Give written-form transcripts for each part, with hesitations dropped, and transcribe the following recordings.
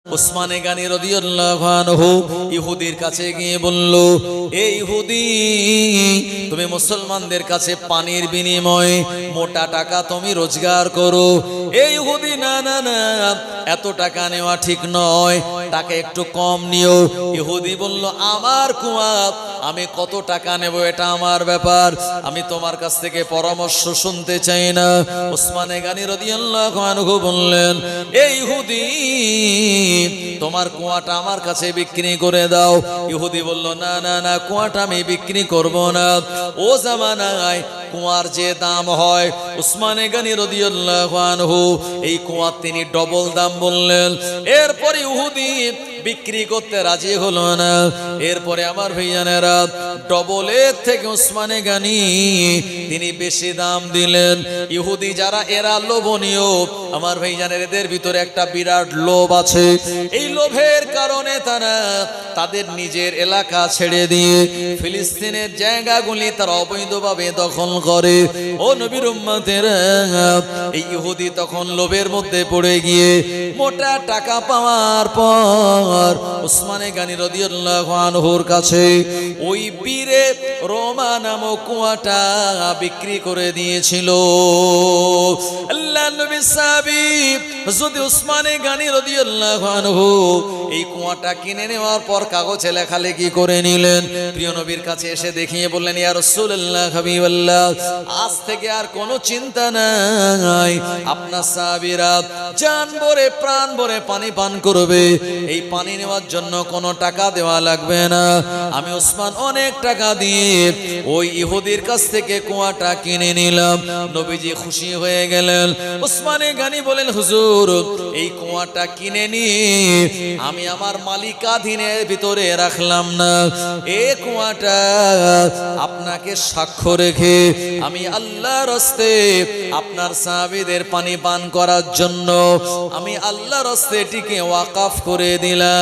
উসমানে গানী রাদিয়াল্লাহু আনহু ইহুদির কাছে গিয়ে বলল, এই ইহুদি, তুমি মুসলমানদের কাছে পানির বিনিময়ে মোটা টাকা তুমি রোজগার করো। এই ইহুদি, না না না, এত টাকা নেওয়া ঠিক নয়, টাকা একটু কম নিও। ইহুদি বলল, আমার কুয়া, আমি কত টাকা নেব এটা আমার ব্যাপার, আমি তোমার কাছ থেকে পরামর্শ শুনতে চাই না। উসমানে গানী রাদিয়াল্লাহু আনহু বললেন, এই ইহুদি, তোমার কুয়াটা আমার কাছে বিক্রি করে দাও। ইহুদি বলল, না না না, কুয়াটা আমি বিক্রি করব না। ও জামানায় কুয়ার যে দাম হয়, উসমানে গানী রাদিয়াল্লাহু আনহু এই কুয়ার তিনি ডবল দাম বললেন। এরপরে ইহুদি বিক্রি করতে রাজি হলো না। এরপরে আমার ভাইজানেরা ডবলের থেকে উসমানে গানী তিনি বেশি দাম দিলেন। ইহুদি যারা, এরা লোভনীয়। আমার ভাইজানের এদের ভিতরে একটা বিরাট লোভ আছে। এই লোভের কারণে তারা তাদের নিজের এলাকা ছেড়ে দিয়ে ফিলিস্তিনের জায়গাগুলি তারা অবৈধভাবে দখল করে। ও নবীর উম্মতেরা, এই ইহুদি তখন লোভের মধ্যে পড়ে গিয়ে মোটা টাকা পাওয়ার পর উসমানে গানী রাদিয়াল্লাহু আনহুর কাছে ওই বীরে রোমা নামক কুয়াটা বিক্রি করে দিয়েছিল। আল্লাহর নবী সাহাবী হযরত উসমানে গানী রাদিয়াল্লাহু আনহু এই কুয়াটা কিনে নেওয়ার পর কাগজে লেখালেখি করে নিলেন। প্রিয় নবীর কাছে এসে দেখিয়ে বললেন, ইয়া রাসূলুল্লাহ, হাবিবাল্লাহ, আজ থেকে আর কোনো চিন্তা নাই, আপনার সাহাবীরা জান ভরে প্রাণ ভরে পানি পান করবে। এই পানি নেওয়ার জন্য কোনো টাকা দেওয়া লাগবে না। আমি উসমান অনেক টাকা দিয়ে ওই ইহুদির কাছ থেকে কুয়াটা কিনে নিলাম। নবীজি খুশি হয়ে গেলেন। উসমানে গানী বলেন, হুজুর, এই কুয়াটা কিনে নিয়ে আমি আমার মালিকাধীনের ভিতরে রাখলাম না। এই কুয়াটা আপনাকে সাক্ষ্য রেখে আমি আল্লাহর রাস্তে আপনার সাহাবীদের পানি পান করার জন্য আমি আল্লাহর রাস্তে এটিকে ওয়াকফ করে দিলাম।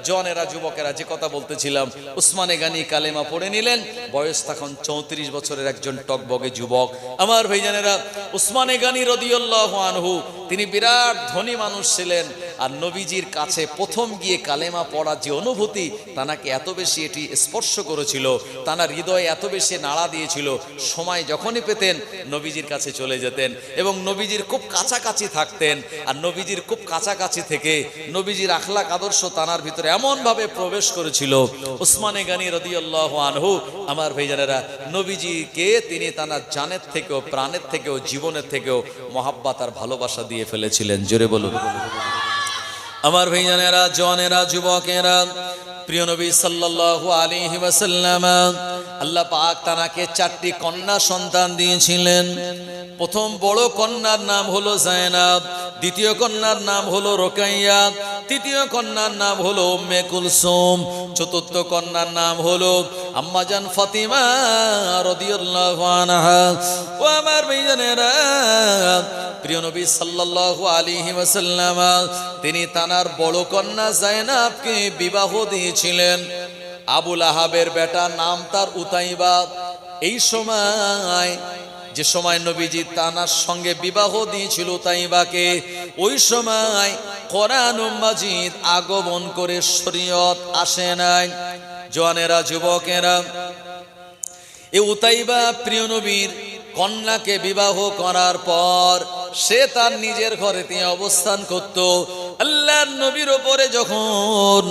জওয়ানেরা, যুবকেরা, যে কথা বলতেছিলাম, উসমানে গানী কালেমা পড়ে নিলেন। বয়স তখন 34 বছরের একজন টকবগে যুবক। আমার ভাইজানেরা, উসমানে গানী রাদিয়াল্লাহু আনহু তিনি বিরাট ধনী মানুষ ছিলেন। আর নবীজির কাছে প্রথম গিয়ে কালেমা পড়ার যে অনুভূতি, তানাকে এত বেশি এটি স্পর্শ করেছিল, তানার হৃদয়ে এত বেশি নাড়া দিয়েছিল, সময় যখনই পেতেন নবীজির কাছে চলে যেতেন এবং নবীজির খুব কাছাকাছি থাকতেন। আর নবীজির খুব কাছাকাছি থেকে নবীজির আখলাক আদর্শ তানার ভিতরে এমন ভাবে প্রবেশ করেছিল। উসমানে গানী রাদিয়াল্লাহু আনহু, আমার ভাইজানেরা, নবীজিকে তিনি তানার জানের থেকেও, প্রাণের থেকেও, জীবনের থেকেও মহাব্বত আর ভালোবাসা দিয়ে ফেলেছিলেন। জোরে বলুন। আমার ভাইজানেরা, জওয়ানেরা, যুবকেরা, প্রিয় নবী সাল্লাল্লাহু আলাইহি ওয়াসাল্লাম, আল্লাহ পাক তানাকে 4টি কন্যা সন্তান দিয়েছিলেন। প্রথম বড় কন্যার নাম হলো যায়েনব, দ্বিতীয় কন্যার নাম হলো রুকাইয়া, তৃতীয় কন্যার নাম হলো উম্মে কুলসুম, চতুর্থ কন্যার নাম হলো আম্মা জান ফাতিমা রাদিয়াল্লাহু আনহা। ও আমার ভাইজানেরা, প্রিয় নবী সাল্লাল্লাহু আলাইহি ওয়াসাল্লাম তিনি তানার বড় কন্যা যায়েনবকে বিবাহ দিয়েছিলেন। আবু লাহাবের বেটা, নাম তার উতাইবা। এই সময়, যে সময় নবীজি তানার সঙ্গে বিবাহ দিয়েছিল উতাইবাকে, ওই সময় কোরআন মাজিদ আগমন করে শরীয়ত আসে নাই। জওয়ানেরা, যুবকেরা, এই উতাইবা প্রিয় নবীর কন্যাকে বিবাহ করার পর সে তার নিজের ঘরে তিনি অবস্থান করত। আল্লাহর নবীর উপরে যখন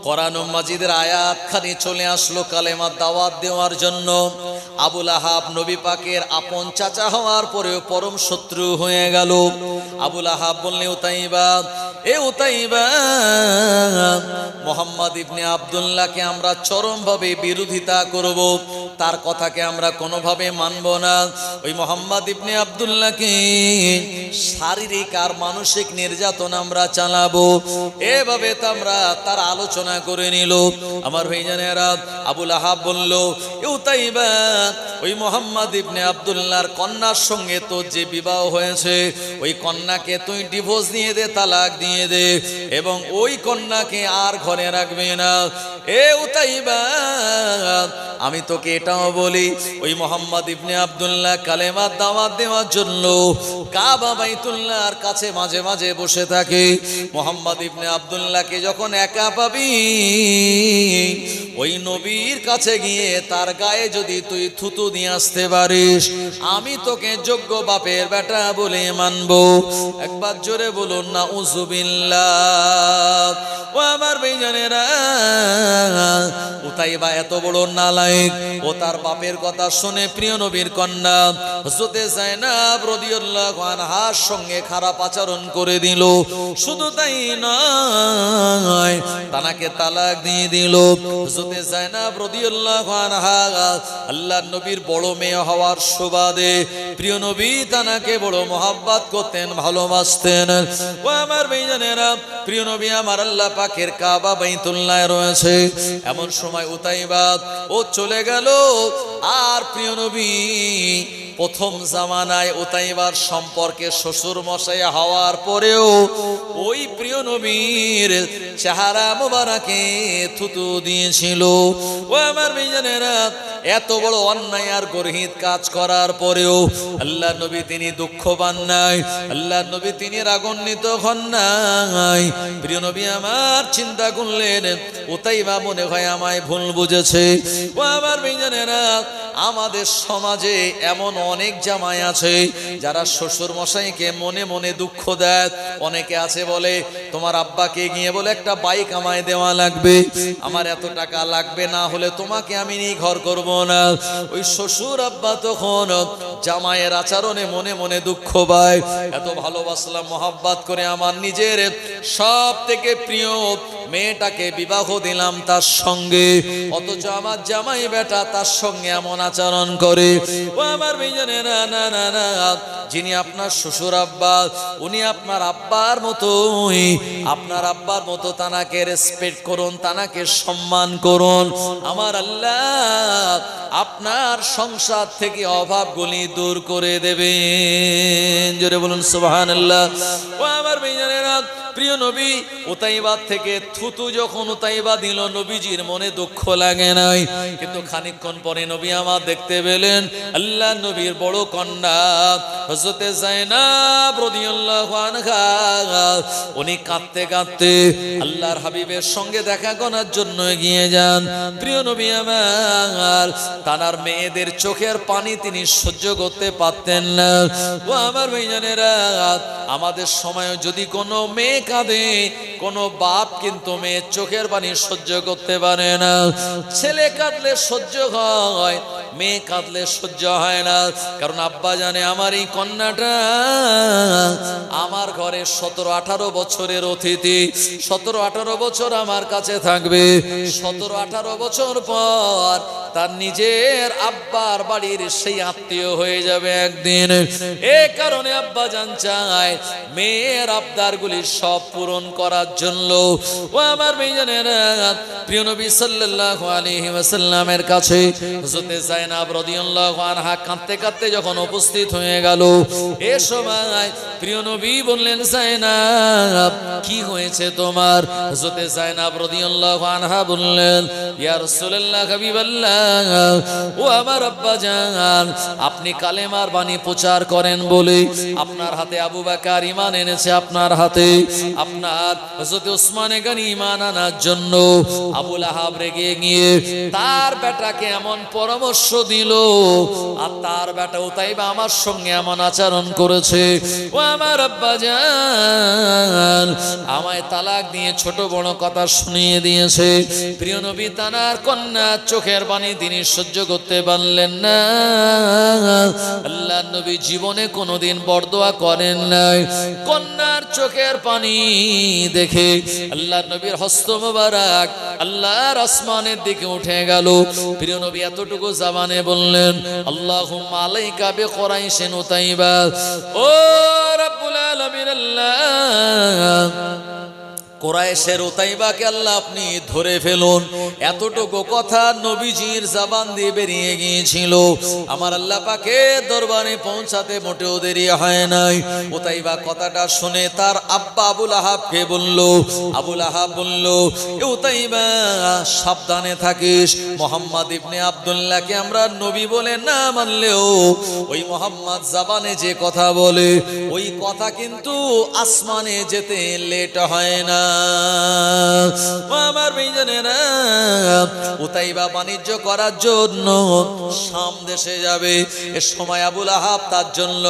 কোরআন মাজিদের আয়াত খানি চলে আসলো কালেমা দাওয়াত দেওয়ার জন্য, আবু লাহাব নবী পাকের আপন চাচা হওয়ার পরেও পরম শত্রু হয়ে গেল। আবু লাহাব বললেন, উতাইবা, এ উতাইবা, মুহাম্মদ ইবনে আব্দুল্লাহকে আমরা চরমভাবে বিরোধিতা করব, তার কথাকে আমরা কোনোভাবে মানব না। ওই মুহাম্মদ ইবনে আব্দুল্লাহকে শারীরিক আর মানসিক নির্যাতন আমরা চালাবো। এভাবে তো আমরা তার আলোচনা করে নিল। আমার ভাইজানেরা, আবু লাহাব বলল, উতাইবা, ওই মুহাম্মদ ইবনে আব্দুল্লাহর কন্যার সঙ্গে তো যে বিবাহ হয়েছে, ওই কন্যাকে তুই ডিভোর্স দিয়ে দে, তালাক দিয়ে দে, এবং ওই কন্যাকে আর ঘরে রাখবে না। এ উতাইবা, আমি তোকে এটাও বলি, ওই মোহাম্মদ ইবনে আব্দুল্লাহ কালেমার দাওয়াত দেওয়ার জন্য কাবা বাইতুল্লাহর কাছে মাঝে মাঝে বসে থাকে। মোহাম্মদ ইবনে আব্দুল্লাহকে যখন একা পাবি, ওই নবীর কাছে গিয়ে তার গায়ে যদি তুই থুতু দিয়ে আসতে পারিস, আমি তোকে যোগ্য বাপের বেটা বলে মানবো। একবার জোরে বলুন না উযুবিল্লাহ। ও আমার ভাইজানেরা, উতাইবা এত বড় নালায়েক, ও তার বাপের কথা শুনে প্রিয় নবীর কন্যা হযরতে যায়েনব রাদিয়াল্লাহু আনহার সঙ্গে খারাপ আচরণ করে দিল। শুধু তাই নয়, তানাকে তালাক দিয়ে দিল। হযরতে যায়েনব রাদিয়াল্লাহু আনহা আল্লাহর নবীর বড় মেয়ে হওয়ার সুবাদে প্রিয় নবী তানাকে বড় মহব্বত করতেন, ভালোবাসতেন। ও আমার ভাইজানেরা, প্রিয় নবী আমার আল্লাহ পাকের কাবা বাইতুল্লাহ রয়েছে। এমন সময় উতাইবা ও চলে গেল। আর প্রিয় নবী প্রথম জামানায় উতাইবার সম্পর্কে শ্বশুর মশাই হওয়ার পরেও ওই প্রিয় নবীর চেহারা মোবারকে থুতু দিয়েছিল। ও আমার ভাইজানেরা, এত বড় অন্যায় আর গর্হিত কাজ করার পরেও আল্লাহ নবী তিনি দুঃখ পান নাই, আল্লাহ নবী তিনি রাগান্বিত হন নাই। প্রিয় নবী আমার চিন্তা করলেন, উতাইবা মনে হয় আমায় ভুল বুঝেছে। ও আমার ভাইজানেরা, আমাদের সমাজে এমন অনেক জামাই আছে যারা শ্বশুর মশাইকে মনে মনে দুঃখ দেয়। অনেকে আছে বলে, তোমার আব্বাকে গিয়ে বলে একটা বাইক আমায় দেওয়া লাগবে, আমার এত টাকা লাগবে, না হলে তোমাকে আমি নিয়ে ঘর করব না। ওই শ্বশুর আব্বা তখন জামাইয়ের আচরণে মনে মনে দুঃখ পায়। এত ভালোবাসলাম, মহব্বত করে আমার নিজের সব থেকে প্রিয় মেয়েটাকে বিবাহ দিলাম তার সঙ্গে, অথচ আমার জামাই বেটা তার সঙ্গে এমন আচরণ করে। ও আমার ভাইজানেরা, না না না, যিনি আপনার শ্বশুর আব্বা, উনি আপনার আব্বার মতোই, আপনার আব্বার মতো তানাকে রেসপেক্ট করুন, তানাকে সম্মান করুন। আমার আল্লাহ আপনার সংসার থেকে অভাবগুলি দূর করে দেবেন। জোরে বলুন সুবহানাল্লাহ। ও আমার ভাইজানেরা, প্রিয় নবী উতাইবা থেকে থুতু যখন উতাইবা দিল, নবীজির মনে দুঃখ লাগে নাই। কিন্তু খানিকক্ষণ পরে নবী আমার দেখতে পেলেন আল্লাহ নবীর বড় কন্যা হযরতে যায়েনব রাদিয়াল্লাহু আনহা, উনি কাঁদতে কাঁদতে আল্লাহর হাবিবের সঙ্গে দেখা করার জন্য এগিয়ে যান। প্রিয় নবী আমার তানার মেয়েদের চোখের পানি তিনি সহ্য করতে পারতেন না। ও আমার ভাইজানেরা, আমাদের সময় যদি কোনো মেয়ে কাঁদে, কোনো বাপ কিন্তু মেয়ের চোখের পানি সহ্য করতে পারে না। ছেলে কাঁদলে সহ্য হয়, মেয়ে কাঁদলে সহ্য হয় না। কারণ আব্বা জানে আমার এই কন্যাটা আমার ঘরে 17-18 বছরের অতিথি, 17-18 বছর আমার কাছে থাকবে। 17-18 বছর পর তার নিজের আব্বার বাড়ির সেই আত্মীয় হয়ে যাবে একদিন। এ কারণে আব্বা জান চায় মেয়ের আবদারগুলি সব পূরণ করার জন্য। ও আমার ভাইজানেরা, প্রিয় নবী সাল্লাল্লাহু আলাইহি ওয়াসাল্লামের কাছে হযরতে যায়েনব রাদিয়াল্লাহু আনহা কাঁদতে কাঁদতে যখন উপস্থিত হয়ে গেল, এ সময় প্রিয় নবী বললেন, যায়েনব কি হয়েছে তোমার? হযরতে যায়েনব রাদিয়াল্লাহু আনহা বললেন, ইয়া রাসূলুল্লাহ, হাবিবাল্লাহ, ও আমার আব্বা জান, আপনি কালেমার বাণী প্রচার করেন বলে আপনার হাতে আবু বকর ঈমান এনেছে, আপনার হাতে আপনার হযরত ওসমানে গনি ঈমান আনার জন্য আবু লাহাব রেগে গিয়ে তার বেটাকে এমন পরামর্শ দিল, আর তার বেটা উতাইবা আমার সঙ্গে এমন আচরণ করেছে। ও আমার আব্বা জান, আমায় তালাক দিয়ে ছোট বড় কথা শুনিয়ে দিয়েছে। প্রিয় নবী তানার কন্যার চোখের পানি তিনি সহ্য করতে পারলেন না। আল্লাহ নবী জীবনে কোনোদিন বরদোয়া করেন নাই। কন্যার চোখের পানি দেখে আল্লাহ নবীর হস্ত মোবারক আল্লাহর আসমানের দিকে উঠে গেল। প্রিয় নবী এতটুকু জবানে বললেন, আল্লাহুম্মা আলাইকা বিকুরাইশিন উতাইবা। ও রব্বুল আলামিন, আল্লাহ কুরাইশের উতাইবাকে আল্লাহ আপনি ধরে ফেলুন। এতটুকু কথা নবীজির জবান দিয়ে বেরিয়ে গিয়েছিল। আমার আল্লাহ পাকের দরবারে পৌঁছাতে মোটেও দেরি হয় নাই। উতাইবা কথাটা শুনে তার আব্বা আবুল আহাবকে বলল। আবুল আহাব বলল, উতাইবা সাবধানে থাকিস, মোহাম্মদ ইবনে আব্দুল্লাহকে আমরা নবী বলে না মানলেও ওই মোহাম্মদ জবানে যে কথা বলে ওই কথা কিন্তু আসমানে যেতে লেট হয় না। আমার ভাইজানেরা, উতাইবা বাণিজ্য করার জন্য শাম দেশে যাবে। এ সময় আবুল আহাব তার জন্য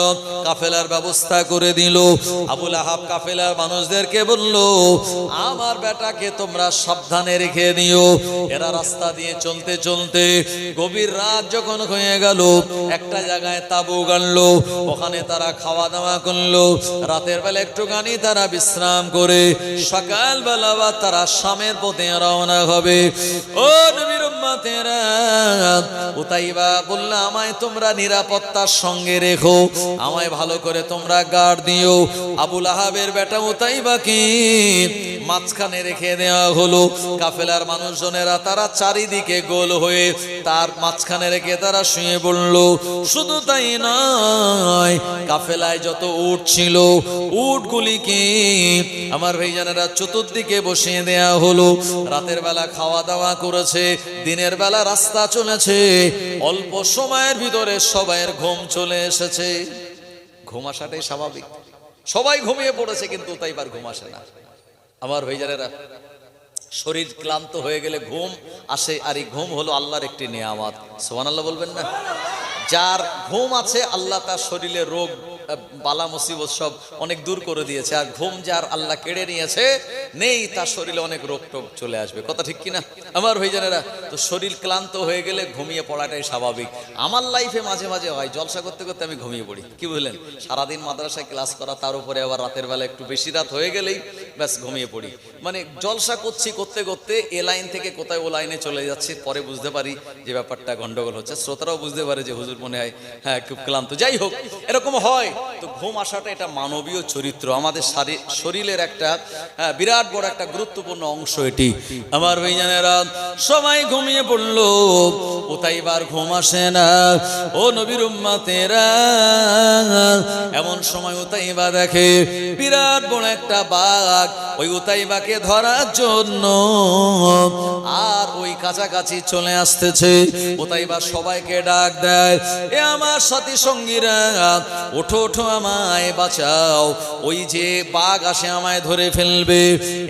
কাফেলার ব্যবস্থা করে দিল। আবুল আহাব কাফেলার মানুষদেরকে বলল, আমার বেটাকে তোমরা সাবধানে রেখে দিও। এরা রাস্তা দিয়ে চলতে চলতে গভীর রাত যখন হয়ে গেল, একটা জায়গায় তাঁবু গাড়লো, ওখানে তারা খাওয়া দাওয়া করলো। রাতের বেলা একটুখানি তারা বিশ্রাম করে সকাল বেলা তারা শামের পথে রওনা হবে। ও নবীর উম্মতেরা, উতাইবা বলল, আমায় তোমরা নিরাপত্তার সঙ্গে রেখো, আমায় ভালো করে তোমরা গার্ড দিও। আবুল আহাবের বেটা উতাইবাকে মাঝখানে রেখে দেওয়া হলো। কাফেলার মানুষজনেরা তারা চারিদিকে গোল হয়ে তার মাঝখানে রেখে তারা শুয়ে পড়ল। শুধু তাই নয়, কাফেলায় যত উট ছিল উটগুলিকে আমার ভাইজানেরা চতুর্দিকে বসিয়ে দেয়া হলো। রাতের বেলা খাওয়া দাওয়া করেছে, দিনের বেলা রাস্তা চলেছে। অল্প সময়ের ভিতরে সবাইয়ের ঘুম চলে এসেছে। ঘুম আসাটাই স্বাভাবিক, সবাই ঘুমিয়ে পড়েছে, কিন্তু উতাইবার ঘুম আসে না। আমার ভাইজানেরা, শরীর ক্লান্ত হয়ে গেলে ঘুম আসে, আর এই ঘুম হলো আল্লাহর একটি নিয়ামত। সুবহানাল্লাহ বলবেন না? যার ঘুম আছে আল্লাহ তার শরীরে রোগ বালা মুসিবত সব অনেক দূর করে দিয়েছে। আর ঘুম যার আল্লাহ কেড়ে নিয়েছে নেই, তার শরীরে অনেক রোগ টোগ চলে আসবে। কথা ঠিক কিনা আমার ভাইজানেরা? তো শরীর ক্লান্ত হয়ে গেলে ঘুমিয়ে পড়াটাই স্বাভাবিক। আমার লাইফে মাঝে মাঝে হয়, জলসা করতে করতে আমি ঘুমিয়ে পড়ি। কি বুঝলেন? সারাদিন মাদ্রাসায় ক্লাস করা, তার উপরে আবার রাতের বেলা একটু বেশি রাত হয়ে গেলেই ব্যাস ঘুমিয়ে পড়ি। মানে জলসা করছি করতে করতে এ লাইন থেকে কোথায় ও লাইনে চলে যাচ্ছে, পরে বুঝতে পারি যে ব্যাপারটা গন্ডগোল হচ্ছে। শ্রোতারাও বুঝতে পারে যে হুজুর মনে হয় হ্যাঁ খুব ক্লান্ত। যাই হোক, এরকম হয়। তো ঘুম আসাটা এটা মানবীয় চরিত্র, আমাদের শরীরের একটা বিরাট বড় একটা গুরুত্বপূর্ণ অংশ এটি। আমার ভাইজানেরা, সবাই ঘুমিয়ে পড়লো, উতাইবার ঘুম আসে না। ও নবীর উম্মতেরা, এমন সময় উতাইবা দেখে বিরাট বড় একটা বাঘ ওই উতাইবাকে ধরার জন্য আর ওই কাছাকাছি চলে আসতেছে। উতাইবা সবাইকে ডাক দেয়, এ আমার সাথী সঙ্গীরা, ওঠো ওঠো, আমায় বাঁচাও, ওই যে বাঘ আসে আমায় ধরে ফেলবে।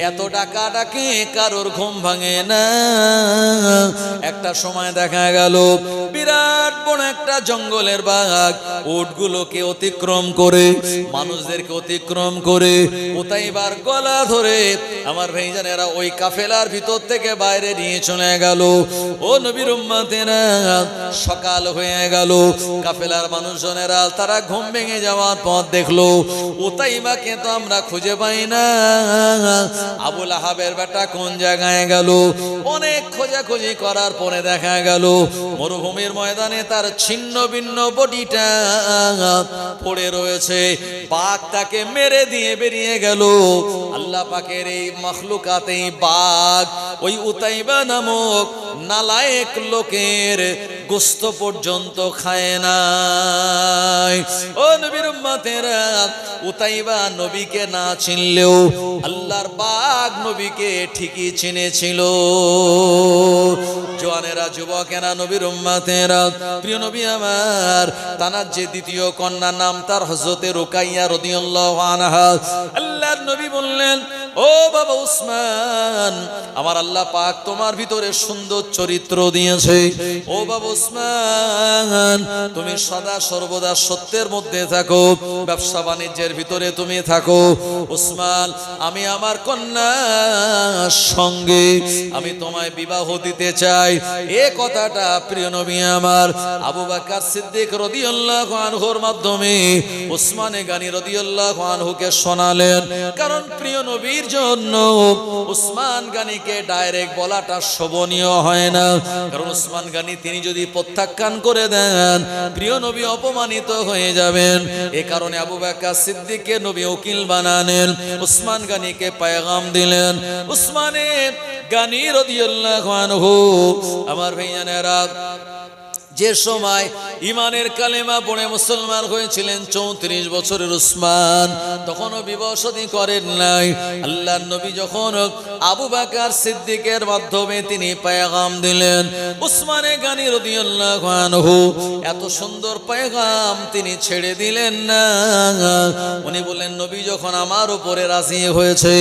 এত ডাকা ডাকে কারোর ঘুম ভাঙে না। একটা সময় দেখা গেল বিরাট বড় একটা জঙ্গলের বাঘ উটগুলোকে অতিক্রম করে, মানুষদেরকে অতিক্রম করে উতাইবার গলা ধরে আমার ভাইজানেরা ওই কাফেলার ভিতর থেকে বাইরে নিয়ে চলে গেল। ও নবীর উম্মতেরা, সকাল হয়ে গেল। কাফেলার মানুষজনেরা তারা ঘুম ভেঙে যাওয়ার পর দেখলো উতাইবাকে তো আমরা খুঁজে পাই না। আবুল আহাবের বেটা কোন জায়গায় গেল? অনেক খোঁজাখুঁজি করার পরে দেখা গেল মরুভূমির ময়দানে তার ছিন্ন ভিন্ন বডিটা পড়ে রয়েছে। বাঘ তাকে মেরে দিয়ে বেরিয়ে গেল। আল্লাহ পাকের এই মখলুকাত, এই বাঘ ওই উতাইবা নামক নালায়েক লোকের গোস্ত পর্যন্ত খায় না। ও নবীর উম্মতেরা, উতাইবা নবীকে না চিনলেও আল্লাহর বাঘ নবীকে ঠিকই চিনেছিল। জওয়ানেরা, যুবকেরা, নবীর উম্মতেরা, প্রিয় নবী আমার তানার যে দ্বিতীয় কন্যা নাম তার হযরতে রুকাইয়া রাদিয়াল্লাহু আনহা। আল্লাহর নবী বললেন, ও বাবা উসমান, আমার আল্লাহ পাক তোমার ভিতরে সুন্দর চরিত্র দিয়েছে। ও বাবা উসমান, তুমি সদা সর্বদা সত্যের মধ্যে থাকো, ব্যবসা বাণিজ্যের ভিতরে তুমি থাকো। উসমান, আমি আমার কন্যার সঙ্গে আমি তোমায় বিবাহ দিতে চাই। এ কথাটা প্রিয় নবী আমার আবু বকর সিদ্দিক রাদিয়াল্লাহু আনহুর মাধ্যমে উসমানে গানী রাদিয়াল্লাহু আনহুকে শোনালেন। কারণ প্রিয় নবীর নবীর জন্য উসমান গানিকে ডাইরেক্ট বলাটা শোভনীয় হয় না, কারণ উসমান গানি তিনি যদি প্রত্যাখ্যান করে দেন প্রিয় নবী অপমানিত হয়ে যাবেন। এ কারণে আবু বকর সিদ্দিককে নবী উকিল বানালেন, উসমান গানিকে পেগাম দিলেন। উসমানে গানি রাদিয়াল্লাহু আনহু আমার ভাইজানেরা যে সময় ইমানের কালেমা পড়ে মুসলমান হয়েছিলেন 34 বছরের উসমান, তখনও বিবাহ শাদী করেন নাই। আল্লাহর নবী যখন আবু বকর সিদ্দিকের মাধ্যমে তিনি পেগাম দিলেন, উসমানে গানি রাদিয়াল্লাহু আনহু এত সুন্দর পেগাম তিনি ছেড়ে দিলেন না। উনি বললেন, নবী যখন আমার উপরে রাজি হয়েছে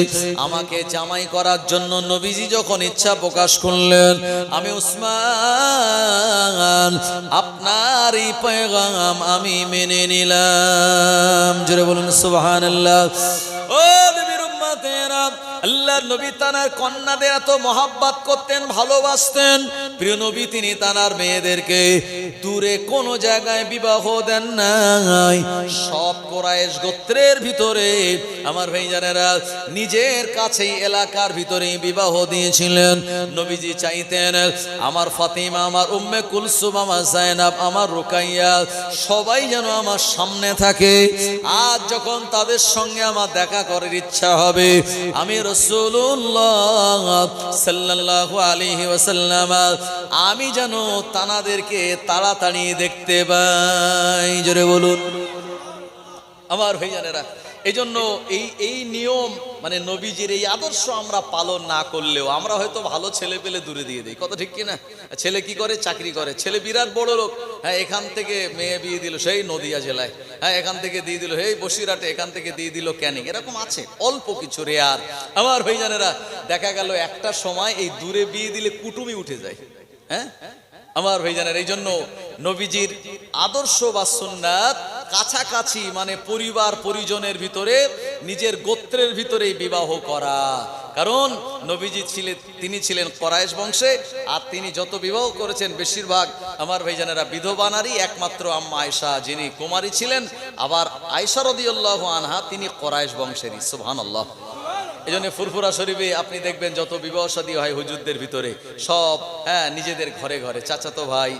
আমাকে জামাই করার জন্য নবীজি যখন ইচ্ছা প্রকাশ করলেন, আমি উসমান আপনার এই পেগাম আমি মেনে নিলাম। জোরে বলুন সুবহানাল্লাহ। ও নবীর উম্মতেরা, আল্লাহর নবী তানার কন্যাদের এত মহাব্বত করতেন, ভালোবাসতেন। প্রিয় নবী তিনি তানার মেয়েদেরকে দূরে কোনো জায়গায় বিবাহ দেন নাই, সব কুরাইশ গোত্রের ভিতরে আমার ভাইজানেরা নিজের কাছেই এলাকার ভিতরেই বিবাহ দিয়েছিলেন। নবীজি চাইতেন আমার ফাতিমা, আমার উম্মে কুলসুম, আমার জায়নাব, আমার রুকাইয়া সবাই যেন আমার সামনে থাকে। আজ যখন তাদের সঙ্গে আমার দেখা করার ইচ্ছা হবে, আমি রাসূলুল্লাহ সাল্লাল্লাহু আলাইহি ওয়াসাল্লাম আমি যেন তানাদেরকে তাড়াতাড়ি দেখতে পাই। জোরে বলুন আমার ভাইজানেরা। এই জন্য এই নিয়ম মানে নবীজির এই আদর্শ আমরা পালন না করলেও আমরা হয়তো ভালো ছেলে পেলে দূরে দিয়ে দিই, কথা ঠিক কিনা? ছেলে কি করে? চাকরি করে, ছেলে বিরাট বড় লোক, হ্যাঁ এখান থেকে মেয়ে বিয়ে দিল সেই নদিয়া জেলায়, হ্যাঁ এখান থেকে দিয়ে দিল এই বসিরহাটে, এখান থেকে দিয়ে দিল ক্যানিং, এরকম আছে অল্প কিছু রেয়ার। আমার ভাইজানেরা দেখা গেল একটা সময় এই দূরে বিয়ে দিলে কুটুমি উঠে যায়। হ্যাঁ আমার ভাইজানের, এই জন্য নবীজির আদর্শ বা সুন্নাত কাছাকাছি মানে পরিবার পরিজনের ভিতরে নিজের গোত্রের ভিতরে বিবাহ করা। কারণ নবীজি তিনি ছিলেন কুরাইশ বংশে, আর তিনি যত বিবাহ করেছেন বেশিরভাগ আমার ভাইজানেরা বিধবা নারী, একমাত্র আম্মা আয়েশা যিনি কুমারী ছিলেন, আবার আয়েশা রাদিয়াল্লাহু আনহা তিনি কুরাইশ বংশেরই। সুবহানাল্লাহ। এই জন্য ফুরফুরা শরীফে আপনি দেখবেন যত বিবাহ শাদী হয় হুজুরদের ভিতরে সব নিজেদের ঘরে ঘরে, চাচাতো ভাই,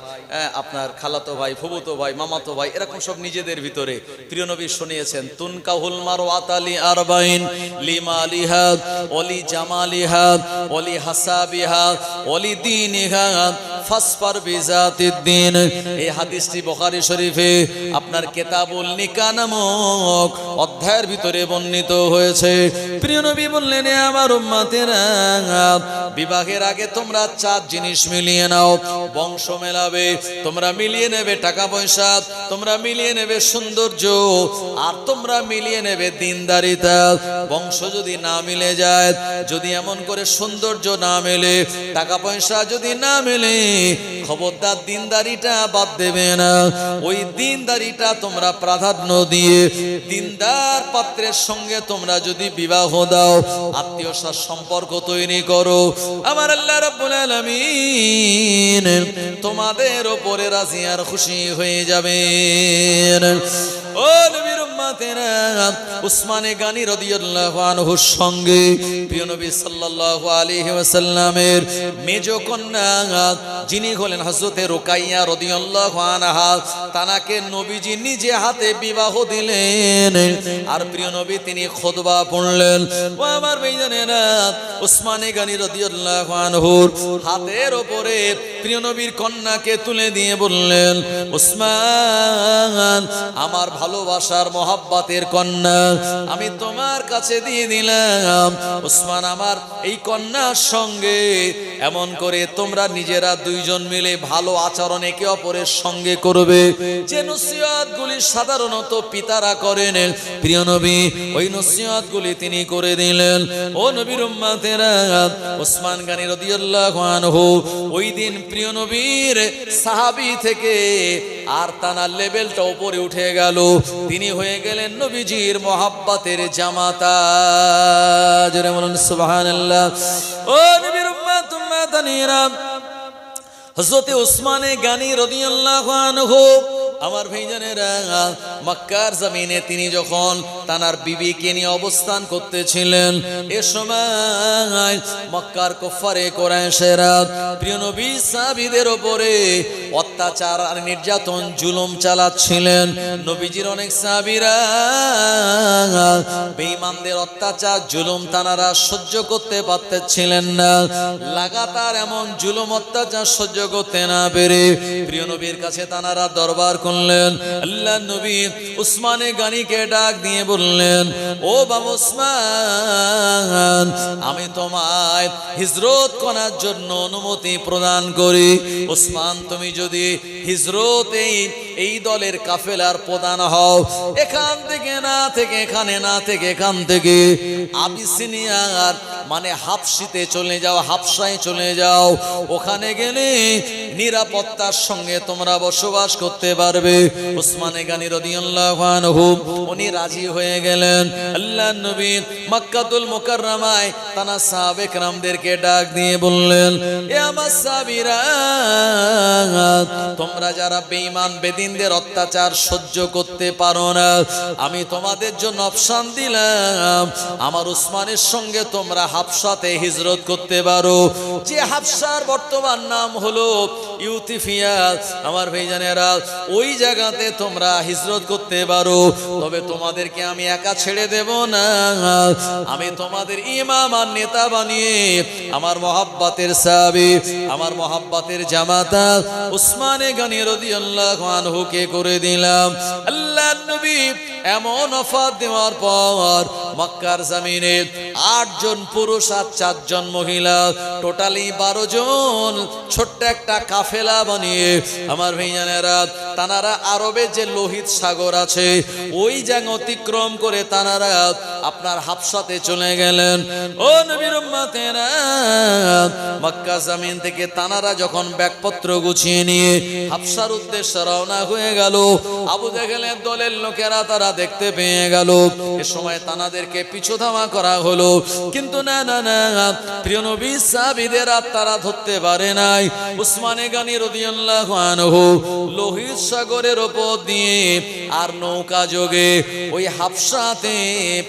আপনার খালাতো ভাই, ফুফুতো ভাই, মামাতো ভাই, এরকম সব নিজেদের ভিতরে। প্রিয় নবী শুনিয়েছেন, তুনকাহুল মারওয়াতা লি আরবাইন লিমালিহা ওয়ালি জামালিহা ওয়ালি হাসাবিহা ওয়ালি দীনিহা ফাসফার বিজাতিদ দ্বীন। এই হাদিসটি বুখারী শরীফে আপনার কিতাবুল নিকাহ নামক অধ্যায়ের ভিতরে বর্ণিত হয়েছে। প্রিয় নবী বললেন, আমার উম্মতেরা বিবাহের আগে তোমরা 4 জিনিস মিলিয়ে নাও। বংশ মেলাবে, তোমরা মিলিয়ে নেবে টাকা পয়সা, তোমরা মিলিয়ে নেবে সৌন্দর্য, আর তোমরা মিলিয়ে নেবে দিনদারিতা। বংশ যদি না মিলে যায়, যদি এমন করে সৌন্দর্য না মেলে, টাকা পয়সা যদি না মেলে, খবরদার দিনদারিটা বাদ দেবে না। ওই দিনদারিটা তোমরা প্রাধান্য দিয়ে দিনদার পাত্রের সঙ্গে তোমরা যদি বিবাহ দাও, আত্মীয়তার সম্পর্ক তৈরি করো, আমার আল্লাহ রাব্বুল আলামিন তোমাদের উপরে রাজি আর খুশি হয়ে যাবেন। ও নবীর উম্মতেরা, উসমানে গানি রাদিয়াল্লাহু আনহুর সঙ্গে প্রিয় নবী সাল্লাল্লাহু আলাইহি ওয়াসাল্লামের মেজ কন্যা যিনি হলেন হযরতে রুকাইয়া রাদিয়াল্লাহু আনহা, তানাকে নবীজি নিজে হাতে বিবাহ দিলেন। আর প্রিয় নবী তিনি খুতবা পড়লেন। ও আমার ভাইজানেরা, উসমানে গানি রাদিয়াল্লাহু আনহুর হাতের উপরে প্রিয় নবীর কন্যাকে তুলে দিয়ে বললেন, উসমান আমার ভালোবাসার মহব্বতের কন্যা আমি তোমার কাছে দিয়ে দিলাম। উসমান আমার এই কন্যার সঙ্গে এমন করে তোমরা নিজেরা দুইজন মিলে ভালো আচরণ একে অপরের সঙ্গে করবে, যে নসিহতগুলি সাধারণত পিতারা করেন, প্রিয় নবী ওই নসিহতগুলি তিনি করে দিলেন। ও নবীর উম্মতেরা, উসমান গানি রাদিয়াল্লাহু আনহু ওই দিন প্রিয় নবীর সাহাবী থেকে আর তানার লেভেলটা উপরে উঠে গেল, তিনি হয়ে গেলেন নবীজির মহব্বতের জামাতা। জোরে বলুন সুবহানাল্লাহ। ও নবীর উম্মত উম্মতানিরা, হযরতে উসমানে গানি রাদিয়াল্লাহু আনহু আমার ভাইজানেরা মক্কার জমিনে তিনি যখন তানার বিবিকে নিয়ে অবস্থান করতেছিলেন, এ সময় মক্কার কুফারে কুরাইশেরা প্রিয় নবী সাহাবীদের উপরে অত্যাচার আর নির্যাতন জুলুম চালাচ্ছিলেন। নবীজির অনেক সাহাবীরা বেঈমানদের অত্যাচার জুলুম তানারা সহ্য করতে পারতেছিলেন না। লাগাতার এমন জুলুম অত্যাচার সহ্য করতে না পেরে প্রিয় নবীর কাছে তানারা দরবার করলেন। আল্লাহ নবী উসমানে গানিকে ডাক দিয়ে বললেন, ও বাবা উসমান, আমি তোমায় হিজরত করার জন্য অনুমতি প্রদান করি। উসমান, তুমি যদি হিজরত এই দলের কাফেলার প্রধান হও, এখান থেকে না থেকে এখানে, না থেকে এখান থেকে আবিসিনিয়ার মানে হাবশিতে চলে যাও, হাবশায় চলে যাও। ওখানে গেলে নিরাপত্তার সঙ্গে তোমরা বসবাস করতে পারবে। উসমানে গানী রাদিয়াল্লাহু আনহু উনি রাজি হয়ে গেলেন। আল্লাহর নবী মক্কাতুল মুকাররমায় তানা সাহাবে কেরামদেরকে ডাক দিয়ে বললেন, এ আমার সাহাবীরা, তোমরা যারা বেঈমান বেদিনদের অত্যাচার সহ্য করতে পারো না, আমি তোমাদের জন্য অপশন দিলাম, আমার উসমানের সঙ্গে তোমরা হাবশাতে হিজরত করতে পারো। যে হাবশার বর্তমান নাম হলো ইউতিফিয়া। আমার ভাইজানেরা, ওই জায়গাতে তোমরা হিজরত করতে পারো, তবে তোমাদেরকে আমি একা ছেড়ে দেব না। আমি তোমাদের ইমাম আর নেতা বানিয়ে আমার মহাব্বতের সাহাবী, আমার মহাব্বতের জামাতা উসমানে গানী রাদিয়াল্লাহু আনহুকে করে দিলাম। আল্লাহর নবী এমন অফার দেওয়ার পর মক্কার জমিনে 8 জন পুরুষ আর 4 জন মহিলা, টোটালি 12 জন ছোট্ট একটা কাফেলা বানিয়ে আমার ভাইজানেরা তানারা আরবে যে লোহিত সাগর আছে ওই জায়গা অতিক্রম করে তানারা আপনার হাবশাতে চলে গেলেন। ও নবীর উম্মতেরা, মক্কা জমিন থেকে তানারা যখন ব্যাগপত্র গুছিয়ে নিয়ে হাবশার উদ্দেশ্যে রওনা হয়ে গেল, আবু জাহেলের দলের লোকেরা তারা দেখতে পেয়ে গেল। এ সময় তানাদেরকে পিছু ধাওয়া করা হলো, কিন্তু না না না, প্রিয় নবী সাহাবীদেরা তারা ধরতে পারে নাই। উসমানে গানী রাদিয়াল্লাহু আনহু লোহিত সাগরের উপর দিয়ে আর নৌকা যোগে ওই হাবশাতে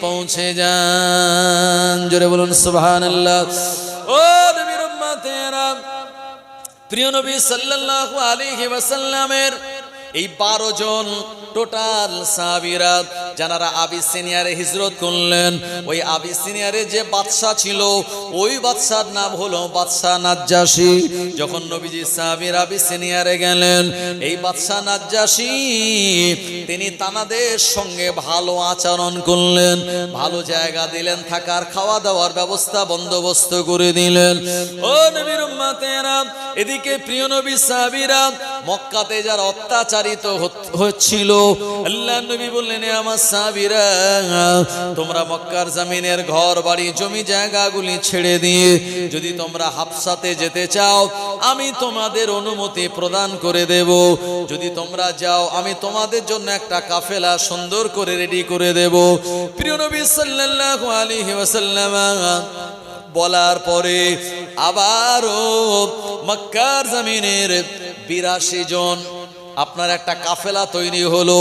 পৌঁছে যান। জোরে বলুন সুবহানাল্লাহ। ও নবীর উম্মতেরা, প্রিয় নবী সাল্লাল্লাহু আলাইহি ওয়াসাল্লামের এই 12 জন টোটাল সাহাবীরা যারা আবিসিনিয়ারে হিজরত করলেন, ওই আবিসিনিয়ারে যে বাদশা ছিল ওই বাদশার নাম হলো বাদশা নাজ্জাশী। যখন নবীজি সাহাবীরা আবিসিনিয়ারে গেলেন, এই বাদশা নাজ্জাশী তিনি তানাদের সঙ্গে ভালো আচরণ করলেন, ভালো জায়গা দিলেন, থাকার খাওয়া দাওয়ার ব্যবস্থা বন্দোবস্ত করে দিলেন। ও নবীর উম্মতেরা, এদিকে প্রিয় নবী সাহাবীরা মক্কাতে যারা অত্যাচারিত হচ্ছিল, আল্লাহ নবী বললেন, আমার সাহাবীরা, তোমরা মক্কার জমিনের ঘর বাড়ি জমি জায়গাগুলি ছেড়ে দিয়ে যদি তোমরা হাবশাতে যেতে চাও, আমি তোমাদের অনুমতি প্রদান করে দেব। যদি তোমরা যাও, আমি তোমাদের জন্য একটা কাফেলা সুন্দর করে রেডি করে দেব। প্রিয় নবী সাল্লাল্লাহু আলাইহি ওয়াসাল্লাম বলার পরে আবারও মক্কার জমিনের 82 জন আপনার একটা কাফেলা তৈরি হলো।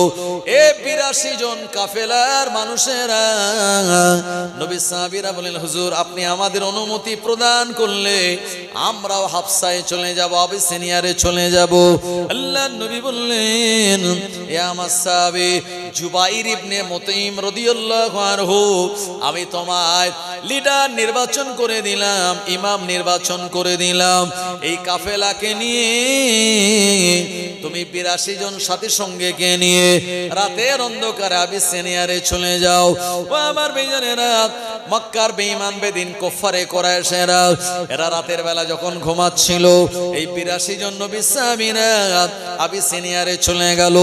এ 82 জন কাফেলার মানুষেরা নবী সাহাবীরা বলেন, হুজুর আপনি আমাদের অনুমতি প্রদান করলে আমরাও হাবশায় চলে যাব, আবিসিনিয়ারে চলে যাব। আল্লাহর নবী বললেন, এ আমার সাহাবী জুবাইর ইবনে মুতঈম রাদিয়াল্লাহু আনহু, আমি তোমায় লিডার নির্বাচন করে দিলাম, ইমাম নির্বাচন করে দিলাম। এই কাফেলাকে নিয়ে তুমি 82 জন সাথী সঙ্গে কে নিয়ে রাতের অন্ধকারে আবিসিনিয়ারে চলে যাও। ও আমার ভাইজানেরা, মক্কার বেঈমান বেদিন কুফারে কুরাইশেরা এরা রাতের বেলা যখন ঘুমাচ্ছিল, এই 82 জন নবী সাহাবীরা আবিসিনিয়ারে চলে গেল।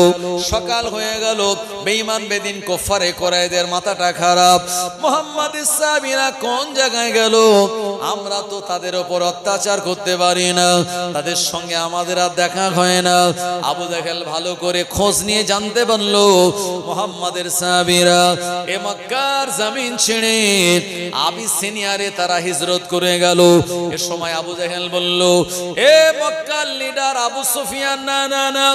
সকাল হয়ে গেল, বেঈমান বেদিন কুফারে কুরাইশদের মাথাটা খারাপ, মুহাম্মাদের সাহাবীরা কোন জায়গায় গেল? আমরা তো তাদের উপর অত্যাচার করতে পারি না, তাদের সঙ্গে আমাদের আর দেখা হয় না। আবু জাহেল ভালো করে খোঁজ নিয়ে জানতে পারলো মুহাম্মাদের সাহাবীরা এ মক্কার জমিন ছেড়ে আবিসিনিয়ারে তারা হিজরত করে গেল। এ সময় আবু জাহেল বলল, এ মক্কার লিডার আবু সুফিয়ান, না না না,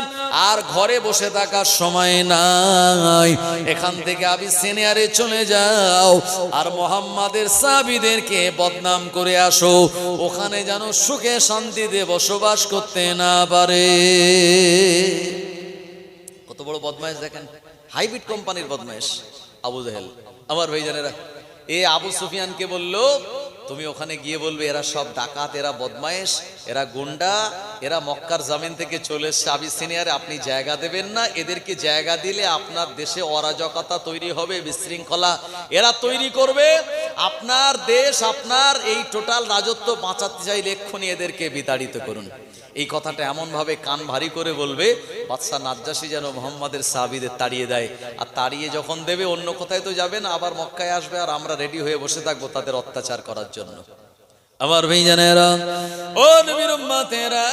আর ঘরে বসে থাকার সময় নাই। নাই, এখান থেকে আবিসিনিয়ারে চলে যাও আর মুহাম্মাদের সাহাবীদেরকে বদনাম করে আসো, ওখানে যেন সুখে শান্তিতে বসবাস করতে না পারে। কত বড় বদমাইশ দেখেন, হাইব্রিড কোম্পানির বদমাইশ আবু জাহেল। আমার ভাইজানেরা, এ আবু সুফিয়ানকে বলল তুমি ওখানে গিয়ে বলবে এরা সব ডাকাত, এরা বদমাইশ, এরা গুন্ডা, এরা মক্কার জামিন থেকে চলে এসছে আবিসিনিয়ারে, আপনি জায়গা দেবেন না, এদেরকে জায়গা দিলে আপনার দেশে অরাজকতা তৈরি হবে, বিশৃঙ্খলা এরা তৈরি করবে, আপনার দেশ আপনার এই টোটাল রাজত্ব বাঁচাতে চাইলে এক্ষুনি এদেরকে বিতাড়িত করুন। এই কথাটা এমন ভাবে কান ভারী করে বলবে বাদশা নাজ্জাশী যেন মুহাম্মাদের সাহাবীদের তাড়িয়ে দেয়, আর তাড়িয়ে যখন দেবে অন্য কোথায় তো যাবে না, আবার মক্কায় আসবে, আর আমরা রেডি হয়ে বসে থাকবো তাদের অত্যাচার করার জন্য। আমার ভাইজানেরা, ও নবীর উম্মতেরা,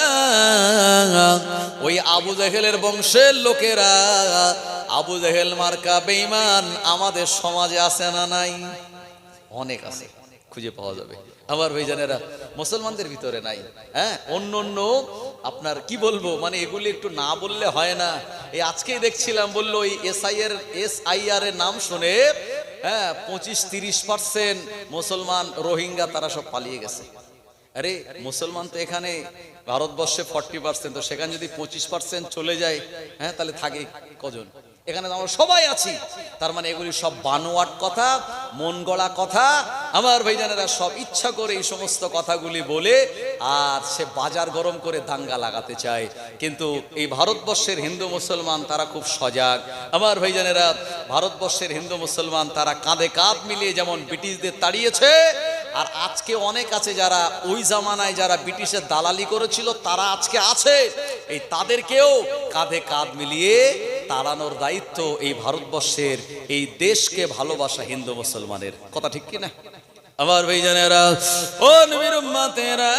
ওই আবু জাহেলের বংশের লোকেরা, আবু জাহেল মার্কা বেঈমান আমাদের সমাজে আছে না নাই? অনেক আছে, খুঁজে পাওয়া যাবে। আমার ভাইজানেরা, মুসলমানদের ভিতরে নাই। হ্যাঁ, অন্য আপনার কি বলবো, মানে এগুলি একটু না বললে হয় না। এই আজকেই দেখছিলাম, বললো এই এসআইআর এর নাম শুনে, হ্যাঁ 25-30% মুসলমান রোহিঙ্গা তারা সব পালিয়ে গেছে। আরে মুসলমান তো এখানে ভারতবর্ষে 40%, তো সেখানে যদি 25% চলে যায়, হ্যাঁ তাহলে থাকে কজন? এখানে আমরা সবাই আছি। তার মানে এগুলি সব বানোয়াট কথা, মন গড়া কথা। আমার ভাইজানেরা, সব ইচ্ছা করে এই সমস্ত কথাগুলি বলে আর সে বাজার গরম করে দাঙ্গা লাগাতে চায়। কিন্তু এই ভারতবর্ষের হিন্দু মুসলমান তারা খুব সজাগ। আমার ভাইজানেরা, ভারতবর্ষের হিন্দু মুসলমান তারা কাঁধে কাঁধ মিলিয়ে যেমন ব্রিটিশদের তাড়িয়েছে, আর আজকে অনেক আছে যারা ওই জামানায় যারা ব্রিটিশের দালালি করেছিল তারা আজকে আছে, এই তাদেরকেও কাঁধে কাঁধ মিলিয়ে তাড়ানোর দায়িত্ব এই ভারতবর্ষের, এই দেশকে ভালোবাসা হিন্দু মুসলমানের। কথা ঠিক কি না? আমার ভাইজানেরা, ও নবীর উম্মতেরা,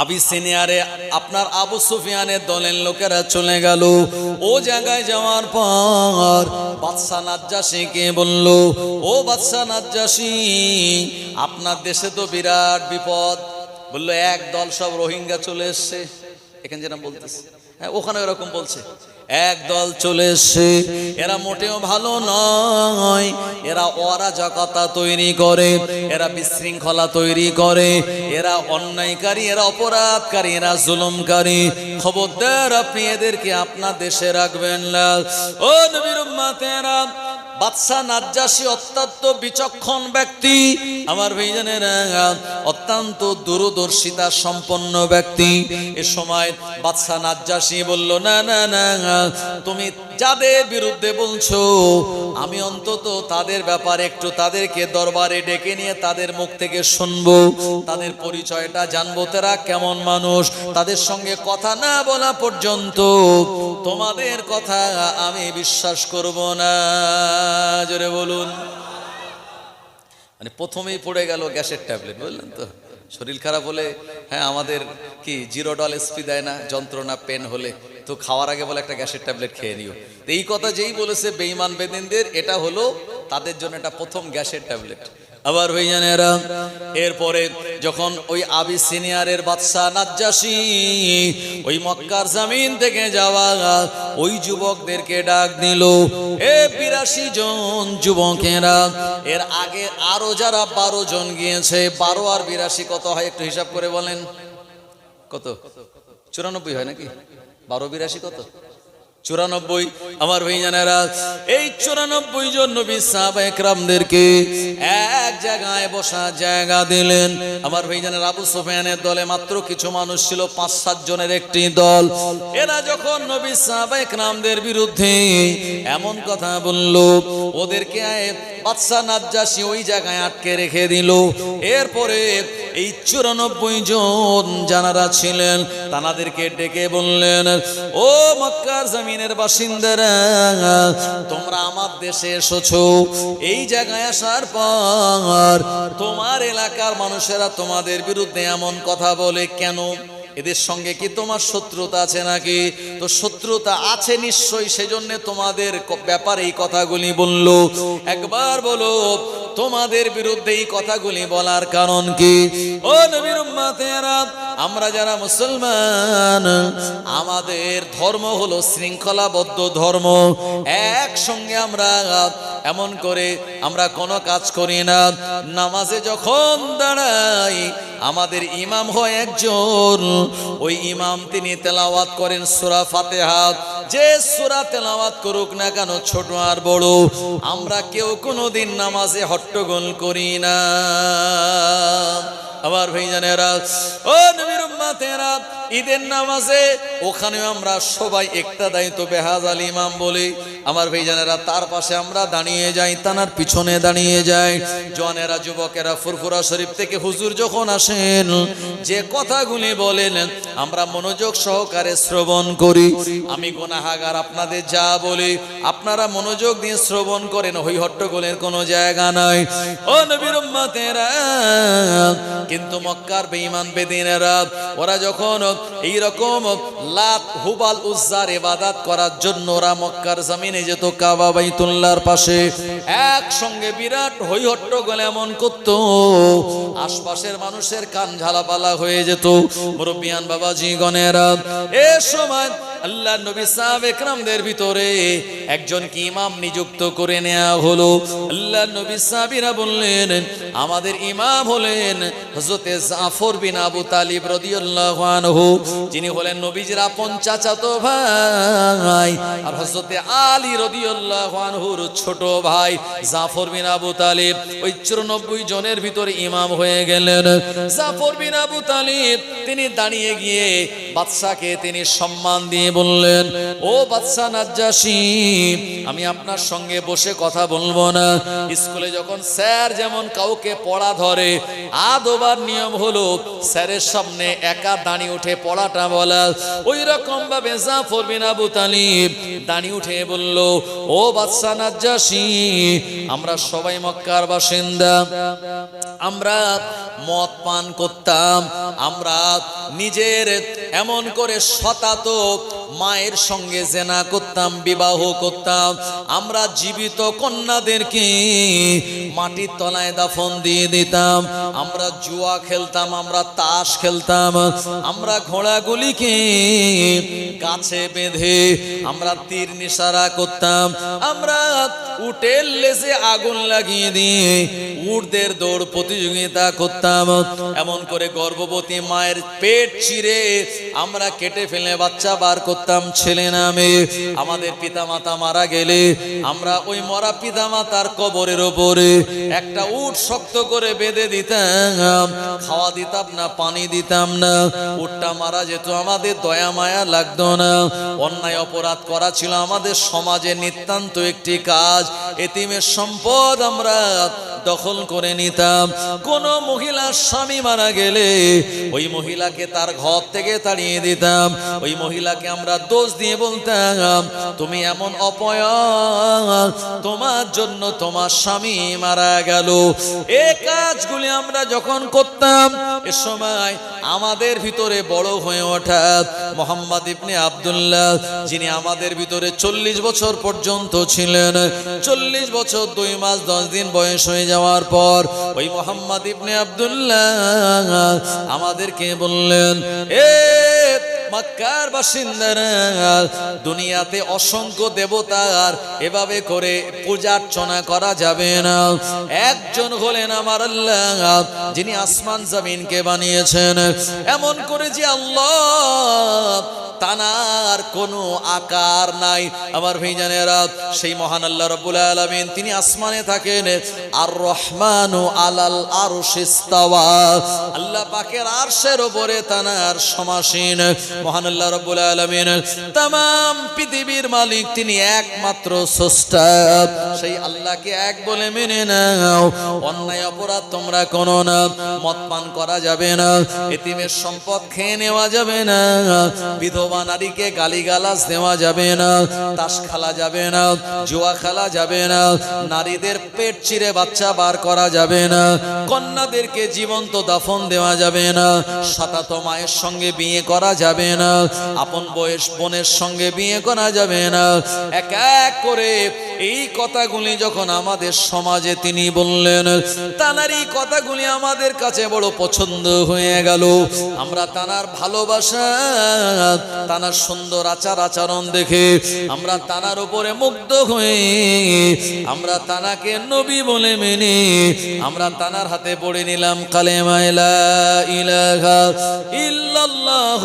আবিসিনিয়ারে আপনার আবু সুফিয়ানের দলের লোকেরা চলে গেল। ও জায়গায় যাওয়ার পর বাদশা নাজ্জাশীকে বলল, ও বাদশা নাজ্জাশী, আপনার দেশে তো বিরাট বিপদ। বললো এক দল সব রোহিঙ্গা চলে এসছে, এখানে যেটা বলতেছে, হ্যাঁ ওখানে এরকম বলছে, এক দল চলে এসছে, এরা মোটেও ভালো নয়, এরা অরাজকতা তৈরি করে, এরা বিশৃঙ্খলা তৈরি করে, এরা অন্যায়কারী, এরা অপরাধকারী, এরা জুলুমকারী। খবরদার আপনি এদেরকে আপনার দেশে রাখবেন না। ও নবীর উম্মতেরা, বাদশা নাজ্জাশী অত্যন্ত বিচক্ষণ ব্যক্তি। আমার ভাইজানেরা, অত্যন্ত দূরদর্শিতা সম্পন্ন ব্যক্তি। এ সময় বাদশা নাজ্জাশী বলল, না না না, তুমি যাদের বিরুদ্ধে বলছো আমি অন্তত তাদের ব্যাপারে একটু তাদেরকে দরবারে ডেকে নিয়ে তাদের মুখ থেকে শুনবো, তাদের পরিচয়টা জানবো, তারা কেমন মানুষ। তাদের সঙ্গে কথা না বলা পর্যন্ত তোমাদের কথা আমি বিশ্বাস করব না। জোরে বলুন। মানে প্রথমেই পড়ে গেল গ্যাসের ট্যাবলেট, বুঝলেন তো? শরীর খারাপ হলে, হ্যাঁ আমাদের কি জিরোডল এসপি দেয় না, যন্ত্রণা পেন হলে, তো খাওয়ার আগে বলে একটা গ্যাসের ট্যাবলেট খেয়ে নিও। এই কথা যেই বলেছে বেঈমান বেদিনদের, এটা হলো তাদের জন্য এটা প্রথম গ্যাসের ট্যাবলেট। আবার ভাইজানেরা, এরপরে যখন ওই আবিসিনিয়ারের বাদশা নাজ্জাশী ওই মক্কার জামিন থেকে যাওয়া ওই যুবকদেরকে ডাক দিল, এ 82 জন যুবকেরা, এর আগে আরো যারা 12 জন গিয়েছে, 12 আর 82 কত হয় একটু হিসাব করে বলেন? কত? 94 হয় নাকি? 12 82 কত? 94। আমার ভাইজানেরা, এই 94 জন নবী সাহাবা একরামদেরকে এক জায়গায় বসা জায়গা দিলেন। আমার ভাইজানেরা, আবু সুফিয়ানের দলে মাত্র কিছু মানুষ ছিল, 5-7 জনের একটি দল। এরা যখন নবী সাহাবা একরামদের বিরুদ্ধে এমন কথা বলল, ওদেরকে বাদশা নাজ্জাশী ওই জায়গায় আটকে রেখে দিল। এরপরে এই 94 জন যারা ছিলেন তাদেরকে ডেকে বললেন, ও মক্কার জমিনের বাসিন্দারা, তোমরা আমার দেশে এসেছো, এই জায়গায় আসার পর তোমার এলাকার মানুষেরা তোমাদের বিরুদ্ধে এমন কথা বলে কেন? এদের সঙ্গে কি তোমার শত্রুতা আছে নাকি? তো শত্রুতা আছে নিশ্চয়ই, সেজন্য তোমাদের ব্যাপারে এই কথাগুলি বলল। একবার বলো, তোমাদের বিরুদ্ধে এই কথাগুলি বলার কারণ কি? ও নবীর উম্মতেরা, আমরা যারা মুসলমান, আমাদের ধর্ম হলো শৃঙ্খলাবদ্ধ ধর্ম। একসঙ্গে আমরা এমন করে আমরা কোনো কাজ করি না। নামাজে যখন দাঁড়াই, আমাদের ইমাম হয় একজন, ওই ইমাম তিনি তেলাওয়াত করেন সূরা ফাতিহা। যে সূরা তেলাওয়াত করুক না কেন, ছোট আর বড়, আমরা কেউ কোনোদিন নামাজে হট্টগোল করি না। আমার ভাইজানেরা, ও নবীর উম্মতেরা, ঈদের নামাজে ওখানেও আমরা সবাই একটা দায়িত্ব বেহাজাল ইমাম বলি। আমার ভাইজানেরা, তার পাশে আমরা দাঁড়িয়ে যাই, তানার পিছনে দাঁড়িয়ে যাই। জওয়ানেরা, যুবকেরা, ফুরফুরা শরীফ থেকে হুজুর যখন আসেন, যে কথাগুলি বলেন আমরা মনোযোগ সহকারে শ্রবণ করি। আমি গুনাহগার, আপনাদের যা বলি আপনারা মনোযোগ দিয়ে শ্রবণ করেন, হই হট্টগোলের কোনো জায়গা নাই। ও নবীর উম্মতেরা, কিন্তু মক্কার বেঈমান বেদিনেরা, ওরা যখন এই রকম লাত হুবাল উজ্জার ইবাদত করার জন্য ওরা মক্কার জমিনে যেত, কাবা বাইতুল্লাহর পাশে, একসঙ্গে বিরাট হই হট্টগোল এমন করত, আশপাশের মানুষের কান ঝালাপালা হয়ে যেত। মুরব্বিয়ান বাবাজি গণেরা, এ সময় আল্লাহ নবী সাহাবে একরামদের ভিতরে একজনকে ইমাম নিযুক্ত করে নেওয়া হলো। আল্লাহ নবী সাহাবীরা বললেন, আমাদের ইমাম হলেন হযরতে জাফর বিন আবু তালিব রাদিয়াল্লাহু আনহু, যিনি হলেন নবীজির আপন চাচাতো ভাই, আর হযরতে আলী রাদিয়াল্লাহু আনহুর ছোট ভাই জাফর বিন আবু তালিব ওই 94 জনের ভিতরে ইমাম হয়ে গেলেন। জাফর বিন আবু তালিব তিনি দাঁড়িয়ে গিয়ে বাদশাকে তিনি সম্মান দিয়ে বললেন, ও বাদশা নাজ্জাশী, আমি আপনার সঙ্গে বসে কথা বলবো না। স্কুলে যখন স্যার যেমন কাউকে পড়া ধরে, আদবার নিয়ম হলো স্যারের সামনে একা দাঁড়িয়ে উঠে পড়াটা বলা। ওই রকম ভাবে জাফর বিন আবু তালিব দাঁড়িয়ে উঠে বলল, ও বাদশা নাজ্জাশী, আমরা সবাই মক্কার বাসিন্দা, আমরা মদ পান করতাম, আমরা নিজের এমন করে শতাত মায়ের সঙ্গে জেনা করতাম, বিবাহ করতাম, আমরা জীবিত কন্যাদেরকে মাটির তলায় দাফন দিয়ে দিতাম, আমরা জুয়া খেলতাম, আমরা তাস খেলতাম, আমরা ঘোড়াগুলিকে গাছে বেঁধে আমরা তীর নিশারা করতাম, আমরা উটের লেজে আগুন লাগিয়ে দিয়ে উটদের দৌড় প্রতিযোগিতা করতাম, এমন করে গর্ভবতী মায়ের পেট চিরে আমরা কেটে ফেলে বাচ্চা বার করতাম, ছেলে না মেয়ে। আমাদের পিতামাতা মারা গেলে আমরা ওই মরা পিতামাতার কবরের উপরে একটা উট শক্ত করে বেঁধে দিতাম, খাওয়া দিতাম না, পানি দিতাম না। উটটা মারা যেত, আমাদের দয়া মায়া লাগতো না। অন্যায় অপরাধ করা ছিল আমাদের সমাজে নিতান্ত একটি কাজ। এতিমের সম্পদ আমরা দখল করে নিতাম। কোন মহিলার স্বামী মারা গেলে ওই মহিলাকে তার ঘর থেকে তাড়িয়ে দিতাম। ওই মহিলাকে আমরা দোষ দিয়ে বলতাম, তুমি এমন অপয়া, তোমার জন্য তোমার স্বামী মারা গেল। এই কাজগুলি আমরা যখন করতাম, এ সময় আমাদের ভিতরে বড় হয়ে ওঠা মোহাম্মদ ইবনে আব্দুল্লাহ, যিনি আমাদের ভিতরে 40 বছর পর্যন্ত ছিলেন, 40 বছর 2 মাস 10 দিন বয়স হয়ে যাওয়ার পর ওই মোহাম্মদ ইবনে আব্দুল্লাহ আমাদেরকে বললেন, এ মক্কার বাসিন্দারা, দুনিয়াতে অসংখ্য দেবতার এভাবে করে পূজা অর্চনা করা যাবে না। একজন হলেন আমার আল্লাহ, যিনি আসমান জমিনকে বানিয়েছেন। এমন করে যে আল্লাহ, তানার কোনো আকার নাই। আমার ভাইজানেরা, সেই মহান আল্লাহ রাব্বুল আলামিন তিনি আসমানে থাকেন। আর রহমানু আলাল আরশি ইস্তাওয়া, আল্লাহ পাকের আরশের উপরে তানার সমাসীন। মহান আল্লাহ রাব্বুল আলামিন तमाम পৃথিবীর মালিক, তিনি একমাত্র স্রষ্টা। সেই আল্লাহকে এক বলে মেনে নাও। অন্যায় অপরাধ তোমরা করো না, মদ পান করা যাবে না, এতিমের সম্পদ খেয়ে নেওয়া যাবে না, বিধবা বিধবা নারীকে গালিগালাজ দেওয়া যাবে না, তাস খেলা যাবে না, জুয়া খেলা যাবে না, নারীদের পেট চিরে বাচ্চা বার করা যাবে না, কন্যাদেরকে জীবন্ত দাফন দেওয়া যাবে না, সাতাতো মায়ের সঙ্গে বিয়ে করা যাবে না, আপন বয়স বোনের সঙ্গে বিয়ে করা যাবে না। এক এক করে এই কথাগুলি যখন আমাদের সমাজে তিনি বললেন, তানার এই কথাগুলি আমাদের কাছে বড় পছন্দ হয়ে গেল। আমরা তানার ভালোবাসা, তানার সুন্দর আচার আচরণ দেখে আমরা তানার উপরে মুগ্ধ হয়ে আমরা তানাকে নবী বলে মেনে আমরা তানার হাতে পড়ে নিলাম কালেমা লা ইলাহা ইল্লাল্লাহ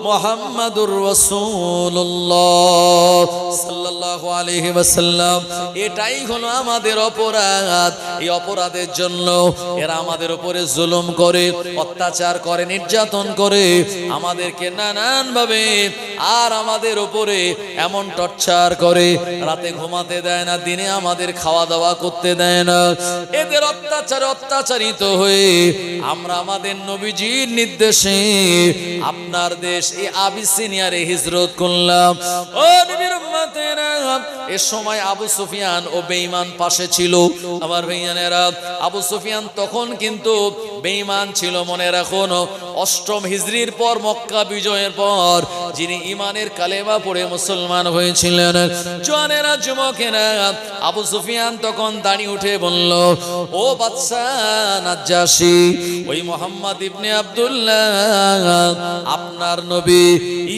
মুহাম্মাদুর রাসূলুল্লাহ সাল্লাল্লাহু আলাইহি ওয়াসাল্লাম। এটাই হলো আমাদের অপরাধ। এই অপরাধের জন্য এরা আমাদের উপরে জুলুম করে, অত্যাচার করে, নির্যাতন করে, আমাদেরকে নানান ভাবে আর আমাদের উপরে এমন টর্চার করে, রাতে ঘুমাতে দেয় না, দিনে আমাদের খাওয়া দাওয়া করতে দেয় না। এদের অত্যাচারে অত্যাচারিত হয়ে আমরা আমাদের নবীজির নির্দেশে আপনার দেশ এই আবিসিনিয়ারে হিজরত করলাম। ও নবীর উম্মতেরা, এ সময় আবু সুফিয়ান ও বেঈমান পাশে ছিল। আমার ভাইয়ানেরা, আবু সুফিয়ান তখন কিন্তু বেঈমান ছিল। মনে রাখুন, অষ্টম হিজরির পর, মক্কা বিজয়ের পর যিনি ঈমানের কালেমা পড়ে মুসলমান হয়েছিলেন। জওয়ানেরা, যুবকেরা, আবু সুফিয়ান তখন দাঁড়িয়ে উঠে বলল, ও বাদশা নাজ্জাশী, ওই মুহাম্মদ ইবনে আব্দুল্লাহ আপনার নবী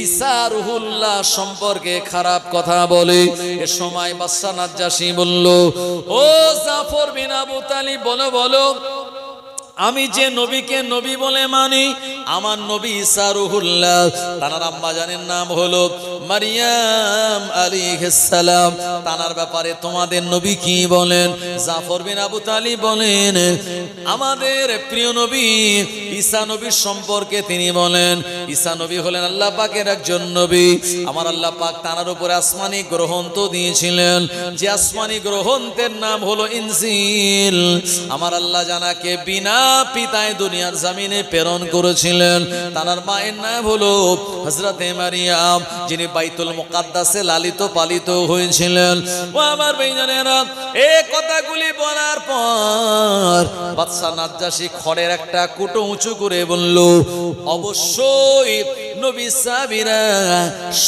ঈসা রুহুল্লাহ সম্পর্কে খারাপ কথা বলে। এ সময় বাদশা নাজ্জাশী বলল, ও জাফর বিন আবু তালিব, বলো আমি যে নবীকে নবী বলে মানি, আমার নবী ঈসা রুহুল্লাহ, তার আম্মা জানের নাম হলো মারিয়াম আলাইহিস সালাম, তার ব্যাপারে তোমাদের নবী কি বলেন? জাফর বিন আবু তালিব বলেন, আমাদের প্রিয় নবী ঈসা নবীর সম্পর্কে তিনি বলেন, ঈসা নবী হলেন আল্লাহ পাকের একজন নবী। আমার আল্লাহ পাক তার উপরে আসমানি গ্রন্থ দিয়েছিলেন, যে আসমানি গ্রন্থের নাম হলো ইনজিল। আমার আল্লাহ জানাকে বিনা পিতায় দুনিয়ার জমিনে প্রেরণ করেছিলেন। তার মায়ের নাম হলো হযরতে মারিয়াম, যিনি বাইতুল মুকাদ্দাসে লালিত পালিত হয়েছিলেন। ও আমার ভাইজানেরা, এই কথাগুলি বলার পর বাদশা নাজ্জাশী খড়ের একটা কুটো উঁচু করে বলল, অবশ্যই নবী সাহাবীরা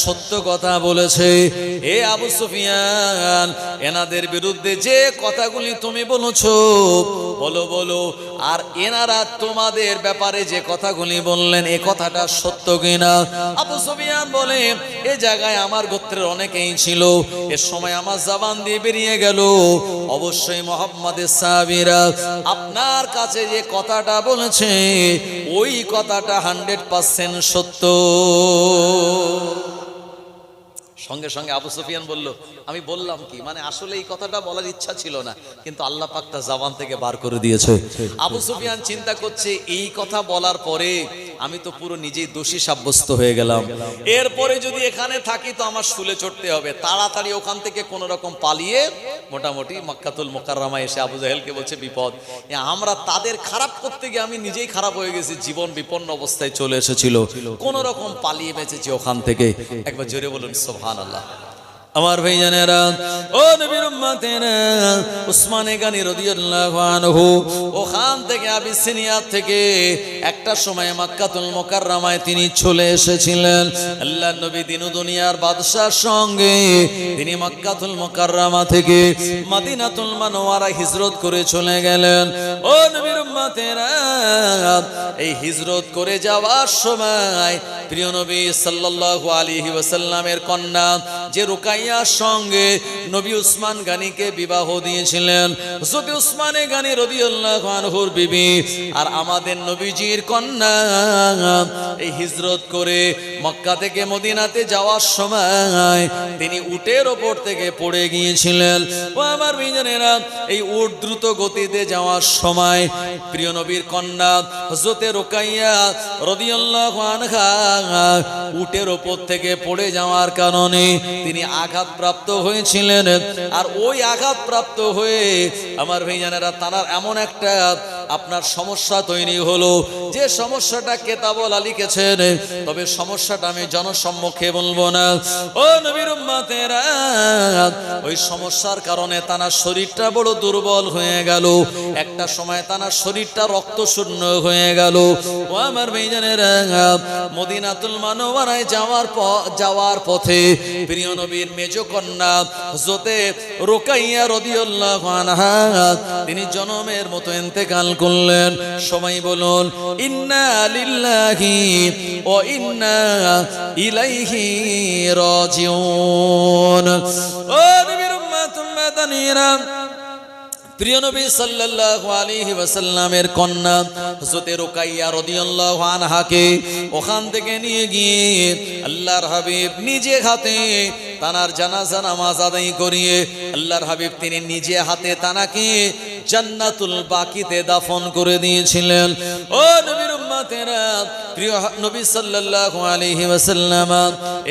সত্য কথা বলেছে। এ আবু সুফিয়ান, এনাদের বিরুদ্ধে যে কথাগুলি তুমি বলেছো, বলো আর এনারা তোমাদের ব্যাপারে যে কথাগুলি বললেন, এ কথাটা সত্য কিনা? আবু সুফিয়ান বলে, এ জায়গায় আমার গোত্রের অনেকেই ছিল, এর সময় আমার জবান দিয়ে বেরিয়ে গেল, অবশ্যই মুহাম্মাদের সাহাবীরা আপনার কাছে যে কথাটা বলেছে, ওই কথাটা 100% সত্য। সঙ্গে সঙ্গে আবু সুফিয়ান বলল, আমি বললাম কি, মানে আসলে এই কথাটা বলার ইচ্ছা ছিল না, কিন্তু আল্লাহ পাক তা জবান থেকে বার করে দিয়েছে। আবু সুফিয়ান চিন্তা করছে, এই কথা বলার পরে আমি তো পুরো নিজেই দোষী সাব্যস্ত হয়ে গেলাম, এরপরে যদি এখানে থাকি তো আমার শুলে চড়তে হবে। তাড়াতাড়ি ওখান থেকে কোন রকম পালিয়ে মোটামুটি মক্কাতুল মুকাররমায় এসে আবু জাহেলকে বলছে বিপদ, আমরা তাদের খারাপ করতে গিয়ে আমি নিজেই খারাপ হয়ে গেছি, জীবন বিপন্ন অবস্থায় চলে এসেছিল, কোন রকম পালিয়ে বেঁচেছি ওখান থেকে। একবার জোরে বলুন সুবহানাল্লাহ। আমার ভাইজানেরা, ও নবীর উম্মতেরা, উসমানে গানী রাদিয়াল্লাহু আনহু ওখান থেকে আবিসিনিয়া থেকে একটা সময় মক্কাতুল মুকাররমায় তিনি চলে এসেছিলেন। আল্লাহর নবী দিন দুনিয়ার বাদশার সঙ্গে তিনি মক্কাতুল মুকাররমা থেকে মদিনাতুল মুনাওয়ারা হিজরত করে চলে গেলেন। ও নবীর উম্মতেরা, এই হিজরত করে যাওয়ার সময় প্রিয় নবী সাল্লাল্লাহু আলাইহি ওয়াসাল্লামের কন্যা যে রুকাইয়ার সঙ্গে নবী উসমান গানীকে বিবাহ দিয়েছিলেন, যদি উসমানে গানী রাদিয়াল্লাহু আনহুর বিবি আর আমাদের নবীজির কন্যা এই হিজরত করে মক্কা থেকে মদিনাতে যাওয়ার সময় তিনি উটের ওপর থেকে পড়ে গিয়েছিলেন। ও আমার ভাইজানেরা, এই উট দ্রুত গতিতে যাওয়ার সময় প্রিয় নবীর কন্যা হযরতে রুকাইয়া রাদিয়াল্লাহু আনহা উটের ওপর থেকে পড়ে যাওয়ার কারণে তিনি আঘাতপ্রাপ্ত হয়েছিলেন। আর ওই আঘাতপ্রাপ্ত হয়ে আমার ভাইজানেরা, তার এমন একটা আপনার সমস্যা তৈরি হলো, যে সমস্যাটা কেতাবলা লিখেছেন, তবে সমস্যাটা আমি জনসম্মুখে বলবো না। ও নবীর উম্মতেরা, ওই সমস্যার কারণে তানার শরীরটা বড় দুর্বল হয়ে গেল। একটা সময় তানার শরীরটা রক্ত শূন্য হয়ে গেল। ও আমার ভাইজানেরা, মদিনাতুল মুনাওয়ারায় যাওয়ার পথে প্রিয় নবীর মেজ কন্যা হযরতে রুকাইয়া রাদিয়াল্লাহু আনহা তিনি জনমের মতো ইন্তেকাল করলেন। সবাই বলুন ইন্না লিল্লাহি ওয়া ইন্না ইলাইহি রাজিউন। ও নবীর উম্মত উম্মাতানিরা, প্রিয় নবী সাল্লাল্লাহু আলাইহি ওয়াসাল্লামের কন্যা হযরতে রুকাইয়া রাদিয়াল্লাহু আনহাকে ওখান থেকে নিয়ে গিয়ে আল্লাহর হাবিব নিজে হাতে তানার জানাজা নামাজ আদায় করিয়ে আল্লাহর হাবিব তিনি নিজে হাতে তানাকে জান্নাতুল বাকিতে দাফন করে দিয়েছিলেন। ও নবীর উম্মতেরা, প্রিয় নবী সাল্লাল্লাহু আলাইহি ওয়াসাল্লাম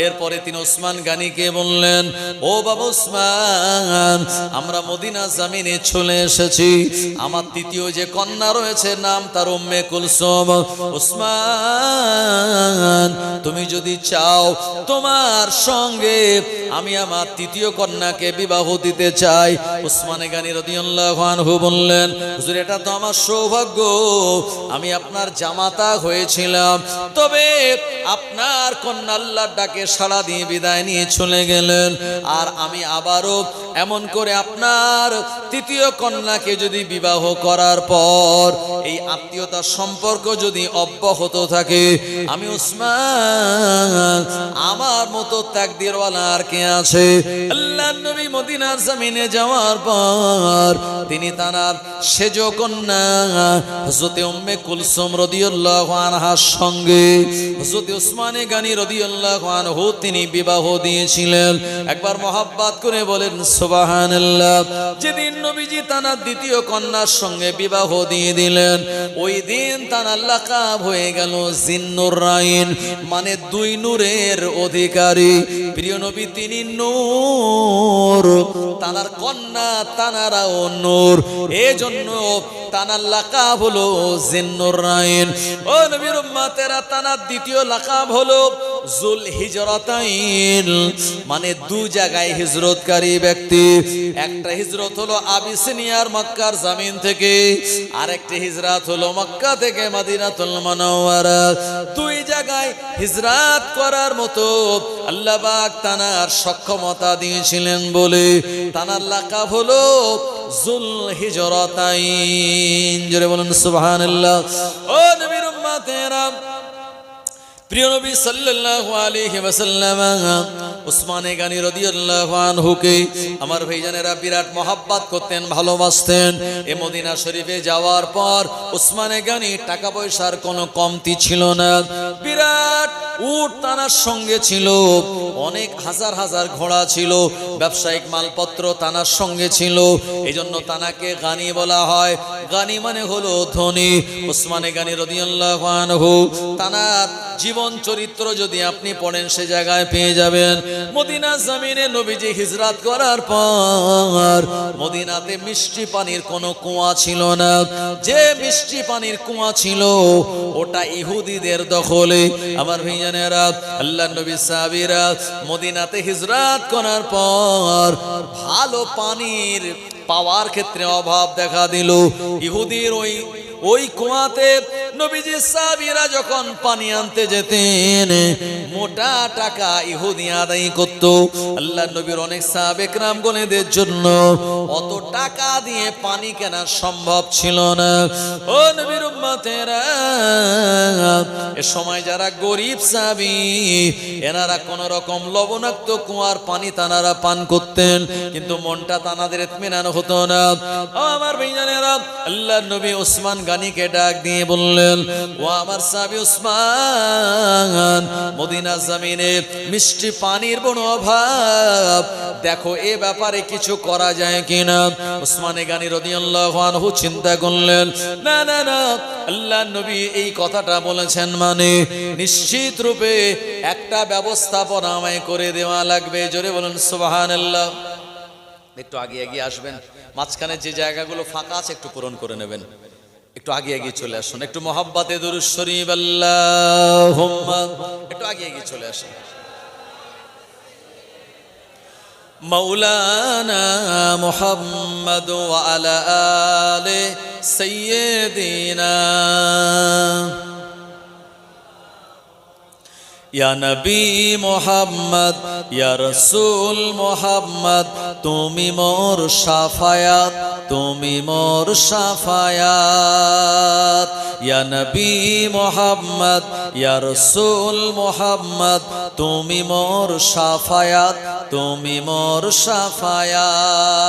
এরপরে তিনি ওসমান গানিকে বললেন, ও বাবা ওসমান, আমরা মদিনা জমিনে চলে এসেছি। আমার তৃতীয় যে কন্যা রয়েছে নাম তার উম্মে কুলসুম। ওসমান, তুমি যদি চাও তোমার সঙ্গে আমি আমার তৃতীয় কন্যাকে বিবাহ দিতে চাই। ওসমান গানি রাদিয়াল্লাহু আনহু বললেন, হুজুর এটা তো আমার সৌভাগ্য, আমি আপনার জামাতা হয়েছিলাম, তবে আপনার কন্যা আল্লাহর ডাকে সাড়া দিয়ে বিদায় নিয়ে চলে গেলেন, আর আমি আবারও এমন করে আপনার তৃতীয় কন্যাকে যদি বিবাহ করার পর এই আত্মীয়তার সম্পর্ক যদি অব্যাহত থাকে, আমি ওসমান আমার মতো তাকদীরওয়ালা আর কে আছে? আল্লাহর নবী মদিনার জমিনে যাওয়ার পর তিনি তার সেজ কন্যা হযরতে উম্মে কুলসুম রাদিয়াল্লাহু আনহার সঙ্গে হযরতে ওসমান গানি রাদিয়াল্লাহু আনহু তিনি বিবাহ দিয়েছিলেন। একবার মহব্বত করে বলেন সুবহানাল্লাহ। যেদিন নবীজি তার দ্বিতীয় কন্যার সঙ্গে বিবাহ দিয়ে দিলেন, ওই দিন তার লাকাব হয়ে গেল জিন্নুরাইন, মানে দুই নূরের অধিকারী। প্রিয় নবী তিনি নূর, তার কন্যা তানারাও নূর, এজন্য তানার লাকাব হলো জিন্নুরাইন। ও নবীর উম্মতেরা, তানার দ্বিতীয় লাকাব হলো জুল হিজরাতাইন, মানে দু জায়গায় হিজরতকারী ব্যক্তি। একটা হিজরত হলো আবিসিনিয়ার মক্কার জমিন থেকে, আর একটা হিজরত হলো মক্কা থেকে মদিনাতুল মুনাওয়ারা। দুই জায়গায় হিজরত করার মতো আল্লাহ পাক তানার সক্ষমতা দিয়েছিলেন বলে তানার লাকাব হলো জুল হিজরাতাইন। জোরে বলুন সুবহানাল্লাহ। ও নবীর উম্মতেরা, প্রিয় নবী সাল্লাল্লাহু আলাইহি ওয়াসাল্লাম ওসমান গানি রাদিয়াল্লাহু আনহুকে আমার ভাইজানেরা বিরাট মহব্বত করতেন, ভালোবাসতেন। এই মদিনা শরীফে যাওয়ার পর ওসমান গানি টাকা পয়সার কোনো কমতি ছিল না। বিরাট উট তানার সঙ্গে ছিল, অনেক হাজার হাজার ঘোড়া ছিল, ব্যবসায়িক মালপত্র তানার সঙ্গে ছিল। এই জন্য তানাকে গানি বলা হয়। গানি মানে হলো ধনী। ওসমান গানি রাদিয়াল্লাহু আনহু তানার জীবন চরিত্র যদি আপনি পড়েন সে জায়গায় পেয়ে যাবেন। মদিনা জমিনে নবীজি হিজরত করার পর মদিনাতে মিষ্টি পানির কোনো কুয়া ছিল না। যে মিষ্টি পানির কুয়া ছিল ওটা ইহুদিদের দখলে। আমার ভাইজানেরা, আল্লাহর নবী সাহাবীরা মদিনাতে হিজরত করার পর ভালো পানির পাওয়ার ক্ষেত্রে অভাব দেখা দিল। ইহুদির ওই কুয়াতে নবীজি সাহাবীরা যখন পানি আনতে যেতেন, মোটা টাকা ইহুদি আদায় করত। আল্লাহর নবীর অনেক সাহাবে کرام গণেদের জন্য অত টাকা দিয়ে পানি কেনা সম্ভব ছিল না। ও নবীর উম্মতেরা, এ সময় যারা গরিব সাহাবী, এনারা কোন রকম লবণাক্ত কুয়ার পানি তানারা পান করতেন, কিন্তু মনটা তানাদের ইতমিনান হতো না। আমার ভাইজানেরা, আল্লাহর নবী ওসমান গানিকে ডাক দিয়ে বললেন, ও আমার সাহাবী ওসমান, মদিনা জমিনে মিষ্টি পানির বড় অভাব, দেখো এ ব্যাপারে কিছু করা যায় কিনা। ওসমান গানি রাদিয়াল্লাহু আনহু চিন্তা করলেন, না না না, আল্লাহর নবী এই কথাটা বলেছেন মানে নিশ্চিত রূপে একটা ব্যবস্থাপনা আমায় করে দেওয়া লাগবে। জোরে বলুন সুবহানাল্লাহ। একটু আগে এগিয়ে আসবেন, মাঝখানে যে জায়গাগুলো ফাঁকা আছে একটু পূরণ করে নেবেন। একটু আগে এগিয়ে চলে আসুন, একটু মহাব্বতে দুরূদ শরীফ আল্লাহুম্মা, একটু আগে এগিয়ে চলে আসুন। মাওলানা মুহাম্মদ ওয়া আলা আলি সাইয়্যিদিনা ইয়া নবী মুহাম্মদ, ইয়া রাসূল মুহাম্মদ, তুমি মোর শাফায়াত, তুমি মোর শাফায়াত। ইয়া নবী মুহাম্মদ, ইয়া রাসূল মুহাম্মদ, তুমি মোর শাফায়াত, তুমি মোর শাফায়াত।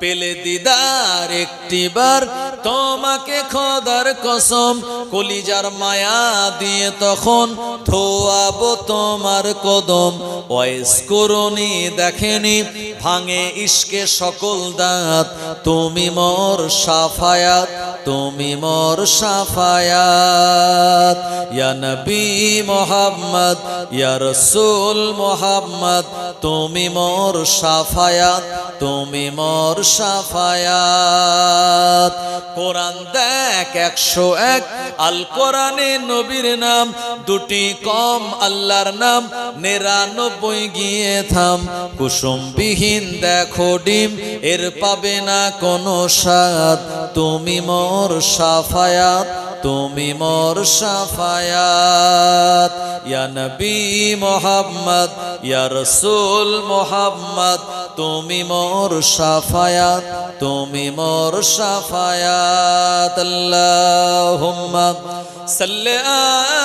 পেলে দিদার একটিবার তোমাকে খোদার কসম, কলিজার মায়া দিয়ে তখন ধোয়াবো তোমার কদম। ওয়াইস করুনি দেখেনি ভাঙে ইশকে সকল দাঁত, তুমি মোর শাফায়াত, তুমি মোর শাফায়াত। ইয়া নবী মুহাম্মদ, ইয়া রাসূল মুহাম্মদ, তুমি মোর শাফায়াত, তুমি মোর শাফায়াত। কোরআন দেখ 101, আল কোরআনে নবীর নাম দুটি কম, আল্লাহর নাম 99 গিয়ে থাম। কুসুমবিহীন দেখো ডিম, এর পাবে না কোনো স্বাদ, তুমি মোর শাফায়াত, তুমি মোর শাফায়াত। ইয়া নবী মুহাম্মদ, ইয়া রাসূল মুহাম্মদ, তুমি মোর শাফায়াত, তুমি মোর শাফায়াত। আল্লাহুম্মা সাল্লি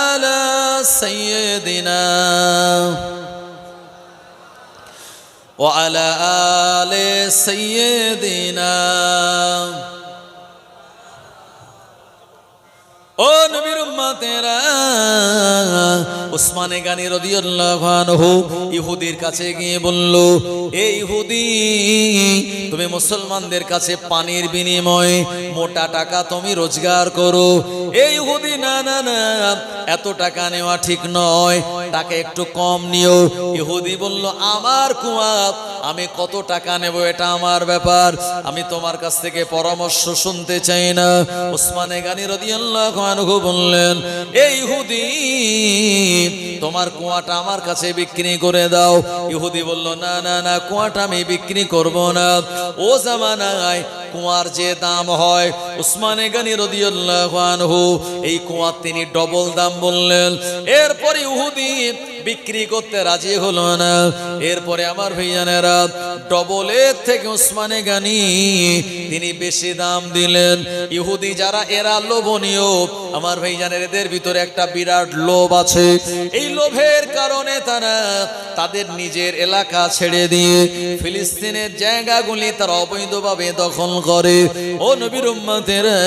আলা সাইয়্যিদিনা ওয়া আলা আলি সাইয়্যিদিনা। ও নবীর উম্মতেরা, উসমানে গানী রাদিয়াল্লাহু আনহু ইহুদির কাছে গিয়ে বলল, এই ইহুদি, তুমি মুসলমানদের কাছে পানির বিনিময়ে মোটা টাকা তুমি রোজগার করো। এই ইহুদি, না না না, এত টাকা নেওয়া ঠিক নয়, টাকা একটু কম নিও। ইহুদি বলল, আমার কুয়া, আমি কত টাকা নেব এটা আমার ব্যাপার, আমি তোমার কাছ থেকে পরামর্শ শুনতে চাই না। উসমানে গানী রাদিয়াল্লাহু আনহু বললেন, এই ইহুদি, তোমার কুয়াটা আমার কাছে বিক্রি করে দাও। ইহুদি বলল, না না না, কুয়াটা আমি বিক্রি করব না। ও জামানায় কুয়ার যে দাম হয়, উসমানে গানী রাদিয়াল্লাহু আনহু এই কুয়ার তিনি ডবল দাম বললেন। এরপরে ইহুদি বিক্রি করতে রাজি হলো না। এরপরে আমার ভাইজানেরা, ডবলের থেকে উসমানে গানী তিনি বেশি দাম দিলেন। ইহুদি যারা, এরা লোভনীয়। আমার ভাইজানের এদের ভিতরে একটা বিরাট লোভ আছে। এই লোভের কারণে তারা তাদের নিজের এলাকা ছেড়ে দিয়ে ফিলিস্তিনের জায়গাগুলি তারা অবৈধভাবে দখল করে। ও নবীর উম্মতেরা,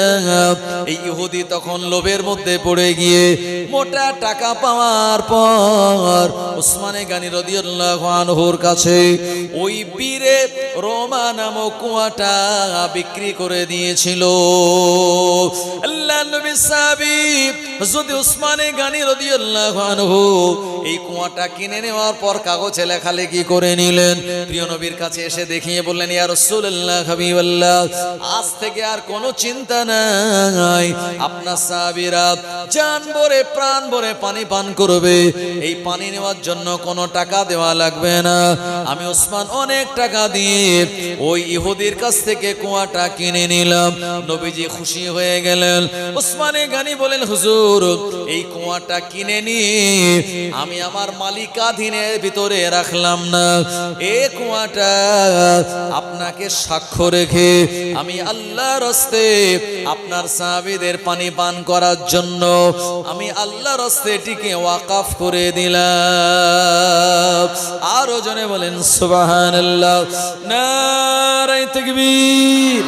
এই ইহুদি তখন লোভের মধ্যে পড়ে গিয়ে মোটা টাকা পাওয়ার পর উসমানে গানী রাদিয়াল্লাহু আনহুর কাছে ওই বীরে রোমা নামক কুয়াটা বিক্রি করে দিয়েছিল। আল্লাহ নবী সাহাবী যদি উসমানে গানী রাদিয়াল্লাহু আনহু এই কুয়াটা কিনে নেওয়ার পর কাগজে লেখালেখি করে নিলেন, প্রিয় নবীর কাছে এসে দেখিয়ে বললেন, ইয়া রাসূলুল্লাহ, হাবিবাল্লাহ, আজ থেকে আর কোনো চিন্তা নাই, আপনার সাহাবীরা জান ভরে প্রাণ ভরে পানি পান করবে। এই পানি নেওয়ার জন্য কোনো টাকা দেওয়া লাগবে না। আমি উসমান অনেক টাকা দিয়ে ওই ইহুদির কাছ থেকে কুয়াটা কিনে নিলাম। নবীজি খুশি হয়ে গেলেন। উসমানে গানী বলেন, হুজুর, এই কুয়াটা কিনে নিয়ে আমি আমার মালিকাধীনের ভিতরে রাখলাম না। এই কুয়াটা আপনাকে সাক্ষ্য রেখে আমি আল্লাহর রাস্তে আপনার সাহাবীদের পানি পান করার জন্য আমি আল্লাহর রাস্তে এটিকে ওয়াকফ করে দিলাম। আরো জনে বলেন সুবহানাল্লাহ, নারায়ে তাকবীর।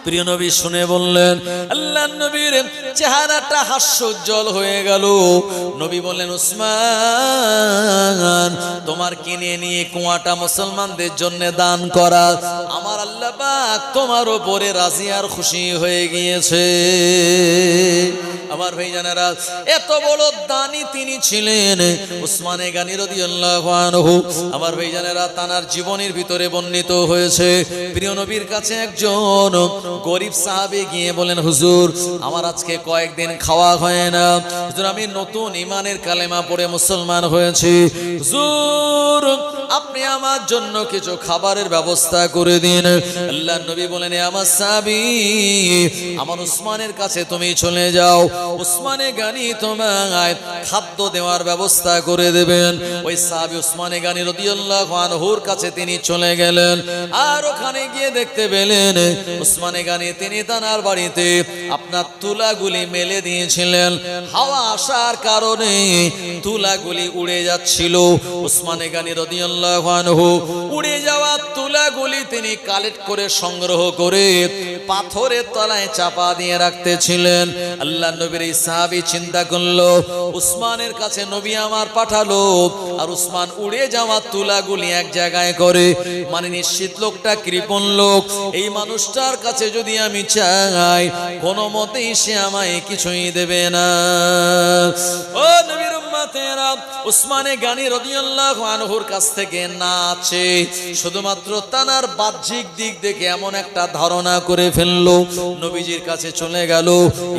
প্রিয় নবী শুনে বললেন, আল্লাহ নবীর চেহারাটা হাস্যোজ্জ্বল হয়ে গেল। নবী বললেন, উসমান, তোমার কিনে নিয়ে কুয়াটা মুসলমানদের জন্য দান করা আমার আল্লাহ পাক তোমার উপরে রাজি আর খুশি হয়ে গিয়েছে। আমার ভাইজানেরা, এত বড় দানী তিনি ছিলেন উসমানে গানী রাদিয়াল্লাহু আনহু। আমার ভাইজানেরা, তানার জীবনের ভিতরে বর্ণিত হয়েছে, প্রিয় নবীর কাছে একজন গরিব সাহাবী গিয়ে বলেন, হুজুর আমার আজকে কয়েকদিন খাওয়া হয় না, হুজুর আমি নতুন ঈমানের কালেমা পড়ে মুসলমান হয়েছি, হুজুর আপনি আমার জন্য কিছু খাবারের ব্যবস্থা করে দিন। আল্লাহর নবী বলেন, আমার সাহাবী আমার উসমানের কাছে তুমি চলে যাও, উসমানে গানি তোমায় খাদ্য দেওয়ার ব্যবস্থা করে দেবেন। ওই সাহাবী উসমানে গানি রাদিয়াল্লাহু আনহুর কাছে তিনি চলে গেলেন, আর ওখানে গিয়ে দেখতে পেলেন উসমানে গানি তিনি তার বাড়িতে আপনার তুলাগুলি মেলে দিয়েছিলেন, হাওয়া আসার কারণে তুলাগুলি উড়ে যাচ্ছিল। উসমানে গানি রাদিয়াল্লাহু আনহু উড়ে যাওয়া তুলাগুলি তিনি কালেক্ট করে সংগ্রহ করে পাথরের তলায় চাপা দিয়ে রাখতেছিলেন। আল্লাহ নবীর এই সাহাবী চিন্তা করলো, উসমানের কাছে নবী আমার পাঠালো, আর উসমান উড়ে যাওয়া তুলাগুলি এক জায়গায় করে, মানে নিশ্চিত লোকটা কৃপণ লোক, এই মানুষটার কাছে যদি আমি চাই কোনো মতেই সে আমায় কিছুই দেবে না। ও নবীর উম্মতেরা, উসমানে গানি রাদিয়াল্লাহু আনহুর কাছ থেকে না আছে, শুধুমাত্র তানার বাহ্যিক দিক দেখে এমন একটা ধারণা করে ফেললো, নবীজির কাছে চলে গেল,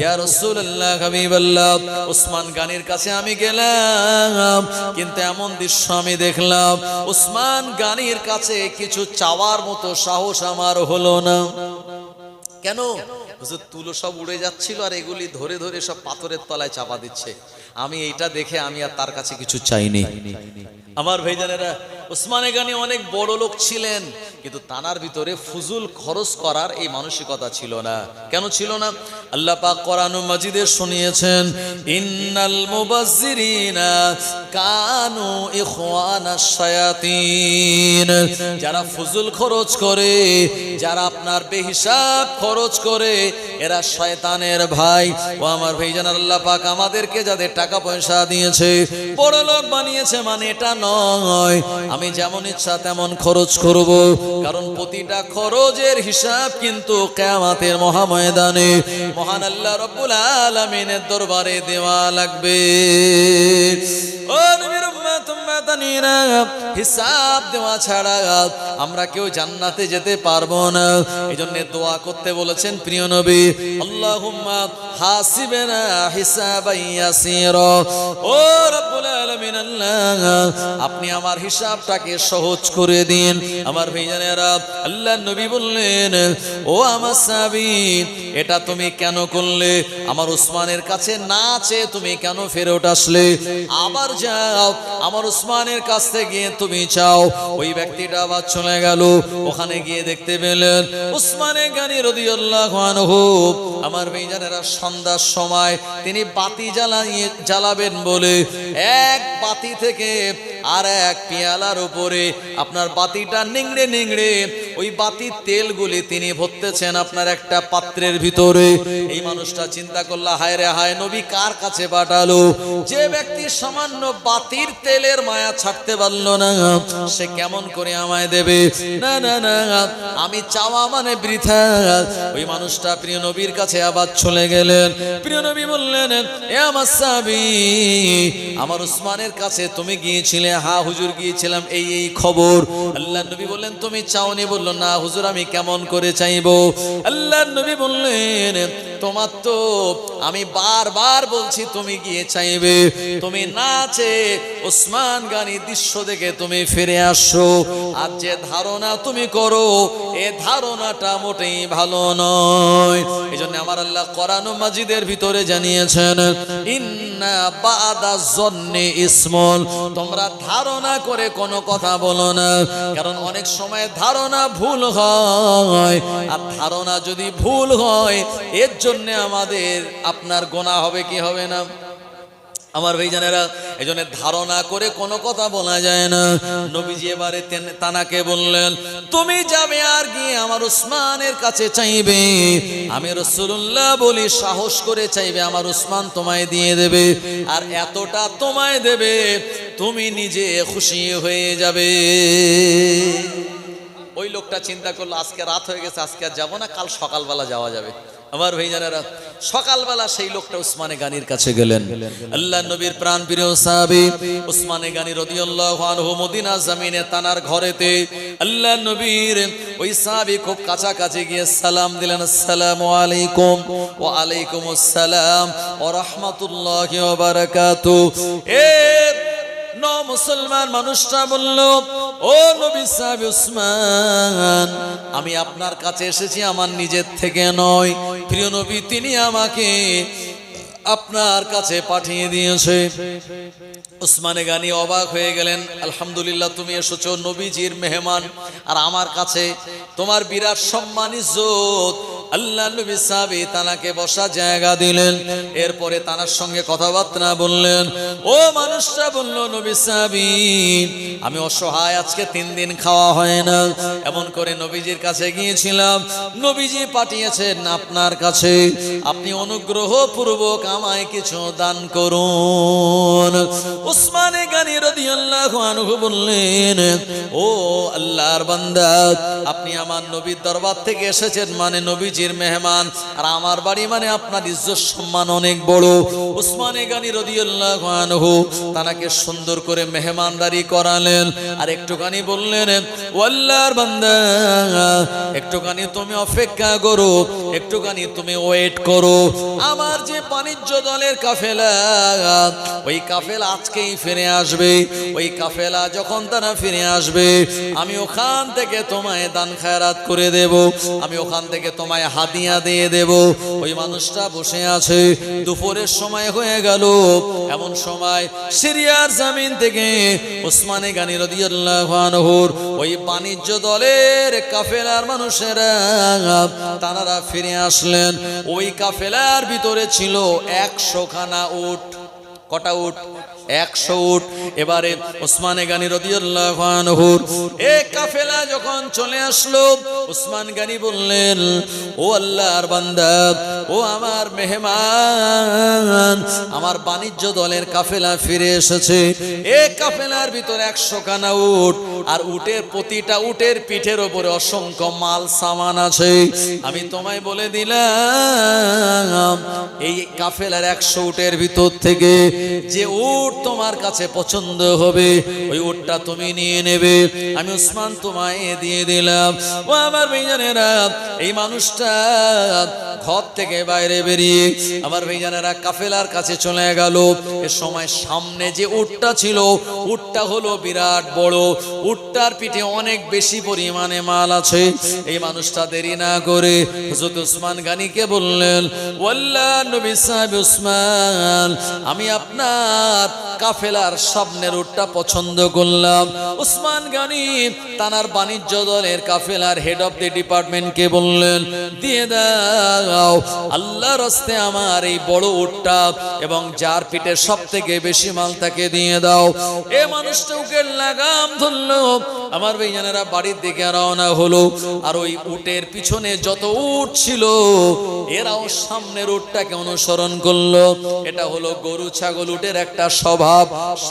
ইয়া রাসূলুল্লাহ হাবিবাল্লাহ উসমান গানির কাছে আমি গেলাম, কিন্তু এমন দৃশ্য আমি দেখলাম উসমান গানির কাছে কিছু চাওয়ার মতো সাহস আমার হলো না। কেন? হুজুর তুলো সব উড়ে যাচ্ছিল আর এগুলি ধরে ধরে সব পাথরের তলায় চাপা দিচ্ছে, আমি এইটা দেখে আমি আর তার কাছে কিছু চাইনি। আমার ভাইজানেরা, উসমানে গানি অনেক বড় লোক ছিলেন, কিন্তু তানার ভিতরে ফুজুল খরচ করার এই মানসিকতা ছিল না। কেন ছিল না? আল্লাহ পাক কোরআনুল মাজিদে শুনিয়েছেন, ইন্নাল মুবাজ্জিরিনা কানু ইখওয়ানাশ শায়াতিন, যারা ফুজুল খরচ করে, যারা আপনার বেহিসাব খরচ করে, এরা শয়তানের ভাই। ও আমার ভাইজান, আল্লাহ পাক আমাদেরকে যাদের টাকা পয়সা দিয়েছে, বড় লোক বানিয়েছে মানে এটা নয় আমি যেমন ইচ্ছা তেমন খরচ করব, কারণ প্রতিটা খরচের হিসাব কিন্তু কিয়ামতের মহাময়দানে মহান আল্লাহ রাব্বুল আলামিনের দরবারে দেওয়া লাগবে। ও নবীর উম্মত উম্মতানিরা, হিসাব দেওয়া ছাড়া আমরা কেউ জান্নাতে যেতে পারবো না। এইজন্য দোয়া করতে বলেছেন প্রিয় নবী, আল্লাহুম্মা হাসিবনা হিসাবান ইয়াসীরা। ও রব্বুল আলামিন, আল্লাহ আপনি আমার হিসাবটাকে সহজ করে দিন। আমার ভাইজানেরা, আল্লাহর নবী বললেন, ও আমার সাহাবী, এটা তুমি কেন করলে? আমার উসমানের কাছে না চেয়ে তুমি কেন ফেরত আসলে? আবার যাও, আমার উসমানের কাছ থেকে গিয়ে তুমি চাও। ওই ব্যক্তিটা আবার চলে গেল, ওখানে গিয়ে দেখতে পেলেন উসমানে গানি রাদিয়াল্লাহু আনহু আমার ভাইজানেরা সন্ধ্যার সময় তিনি বাতি জ্বালাবেন বলে এক বাতি থেকে আর এক পেয়ালার উপরে আপনার বাতিটা নিংড়ে নিংড়ে ওই বাতির তেলগুলি তিনি ভরতেছেন আপনার একটা পাত্রের ভিতরে। এই মানুষটা চিন্তা করলো, হায় রে হায়, নবী কার কাছে পাঠালো? যে ব্যক্তি সামান্য বাতির তেলের মায়া ছাড়তে পারলো না, সে কেমন করে আমায় দেবে? না না না, আমি চাওয়া মানে বৃথা। ওই মানুষটা প্রিয় নবীর কাছে আবার চলে গেলেন। প্রিয় নবী বললেন, এ আমার সাহাবী, আমার উসমানের কাছে তুমি গিয়েছিলে? হ্যাঁ হুজুর গিয়েছিলাম, এই এই খবর। আল্লাহর নবী বললেন, তুমি চাওনি? বললো, না হুজুর আমি কেমন করে চাইবো? আল্লাহর নবী বললেন, তোমার তো আমি বারবার বলছি তুমি গিয়ে চাইবে, তুমি না চেয়ে উসমান গানি দৃশ্য দেখে তুমি ফিরে আসছো। আর যে ধারণা তুমি করো, এ ধারণাটা মোটেই ভালো নয়। এই জন্য আমার আল্লাহ কোরআন মাজিদের ভিতরে জানিয়েছেন, ইন্না বাদা যন্নি ইসমুন, তোমরা ধারণা করে কোনো কথা বলো না, কারণ অনেক সময় ধারণা ভুল হয়। আর ধারণা যদি ভুল হয়, এর জন্য আমাদের আপনার গুনাহ হবে কি হবে না? আমার ভাইজানেরা, এই জন্য ধারণা করে কোনো কথা বলা যায় না। নবীজি এবারে তানাকে বললেন, তুমি যাবে আর গিয়ে আমার উসমানের কাছে চাইবে। আমি রাসূলুল্লাহ বলি, সাহস করে চাইবে, আমার উসমান তোমায় দিয়ে দেবে। আর এতটা তোমায় দেবে, তুমি নিজে খুশি হয়ে যাবে। ওই লোকটা চিন্তা করলো, আজকে রাত হয়ে গেছে, আজকে আর যাবো না, কাল সকালবেলা যাওয়া যাবে। আমার ভাইজানেরা, সকালবেলা সেই লোকটা উসমানে গানির কাছে গেলেন। আল্লাহ নবীর প্রাণ প্রিয় সাহাবী উসমানে গানি রাদিয়াল্লাহু আনহু মদিনা জমিনে তানার ঘরেতে আল্লাহ নবীর ওই সাহাবী খুব কাছাকাছি গিয়ে সালাম দিলেন, আসসালামু আলাইকুম। ওয়া আলাইকুমুস সালাম ওয়া রাহমাতুল্লাহি ওয়া বারাকাতুহু। মুসলমান মানুষটা বলল, ও নবী সাহেব উসমান, আমি আপনার কাছে এসেছি আমার নিজের থেকে নয়, প্রিয় নবী তিনি আমাকে আপনার কাছে পাঠিয়ে দিয়েছে। উসমানে গানি অবাক হয়ে গেলেন, আলহামদুলিল্লাহ তুমি এসেছো নবীজির মেহমান, আর আমার কাছে তোমার বিরাট সম্মান ইজ্জত। আল্লাহ নবী সাহাবী তানাকে বসা জায়গা দিলেন, এরপরে তানার সঙ্গে কথাবার্তা বললেন। ও মানুষটা বলল, নবী সাহাবী আমি অসহায়, আজকে 3 দিন খাওয়া হয় না, এমন করে নবীজির কাছে গিয়েছিলাম, নবীজি পাঠিয়েছেন আপনার কাছে, আপনি অনুগ্রহ পূর্বক আমায় কিছু দান করুন। উসমানে গানি রাদিয়াল্লাহু আনহু বললেন, ও আল্লাহর বান্দা, আপনি আমার নবীর দরবার থেকে এসেছেন মানে নবীজির মেহমান, আর আমার বাড়ি মানে আপনার ইজ্জত সম্মান অনেক বড়। উসমানে গানি রাদিয়াল্লাহু আনহু তানাকে সুন্দর করে মেহমানদারি করালেন, আর একটুখানি বললেন, ও আল্লাহর বান্দা, একটুখানি তুমি অপেক্ষা করো, একটুখানি তুমি ওয়েট করো, আমার যে বাণিজ্য দলের কাফেলা, ওই কাফেলা আজকেই ফিরে আসবে। ওই কাফেলা যখন তারা ফিরে আসবে, আমি ওখান থেকে তোমায় দান খায়রাত করে দেব, আমি ওখান থেকে তোমায় হাদিয়া দিয়ে দেব। ওই মানুষটা বসে আছে, দুপুরের সময় হয়ে গেল, এমন সময় সিরিয়ার জমিন থেকে উসমানে গানি রাদিয়াল্লাহু আনহুর ওই বাণিজ্য দলের কাফেলার মানুষেরা তারা ফিরে আসলেন। ওই কাফেলার ভিতরে ছিল 100 খানা উট। কটা উট? 100 উট। এবারে উসমানে গানি রাদিয়াল্লাহু আনহুর এই কাফেলা যখন চলে আসলো, উসমান গানি বললেন, ও আল্লাহর বান্দা, ও আমার মেহমান, আমার বাণিজ্য দলের কাফেলা ফিরে এসেছে। এই কাফেলার ভিতরে 100 খানা উট, আর উটের প্রতিটা উটের পিঠের উপরে অসংখ্য মাল সামান আছে। আমি তোমায় বলে দিলাম, এই কাফেলার 100 উটের ভিতর থেকে যে উট তোমার কাছে পছন্দ হবে, ওই উটটা তুমি নিয়ে নেবে, আমি উসমান তোমায় দিয়ে দিলাম। ও আমার ভাইজানেরা, এই মানুষটা ঘর থেকে বাইরে বেরিয়ে আমার ভাইজানেরা কাফেলার কাছে চলে গেল। এ সময় সামনে যে উটটা ছিল, উটটা হলো বিরাট বড়, উটটার পিঠে অনেক বেশি পরিমাণে মাল আছে। এই মানুষটা দেরি না করে হযরত উসমান গানিকে বললেন, ওয়াল্লাহ নবী সাহেব উসমান, আমি আপনার কাফেলার সামনের উটটা পছন্দ করলাম। উসমান গানি তানার বাণিজ্য দলের কাফেলার হেড অফ দি ডিপার্টমেন্টকে বললেন, দিয়ে দাও আল্লাহর রাস্তে আমার এই বড় উটটা, এবং যার পিঠে সব থেকে বেশি মাল তাকে দিয়ে দাও। এ মানুষটা উটের লাগাম ধরলো, আমার ভাইজানেরা বাড়ির দিকে রওনা হলো। আর ওই উটের পিছনে যত উট ছিল, এরাও সামনের উটটাকে অনুসরণ করলো। এটা হলো গরু ছাগল উটের একটা স্বভাব,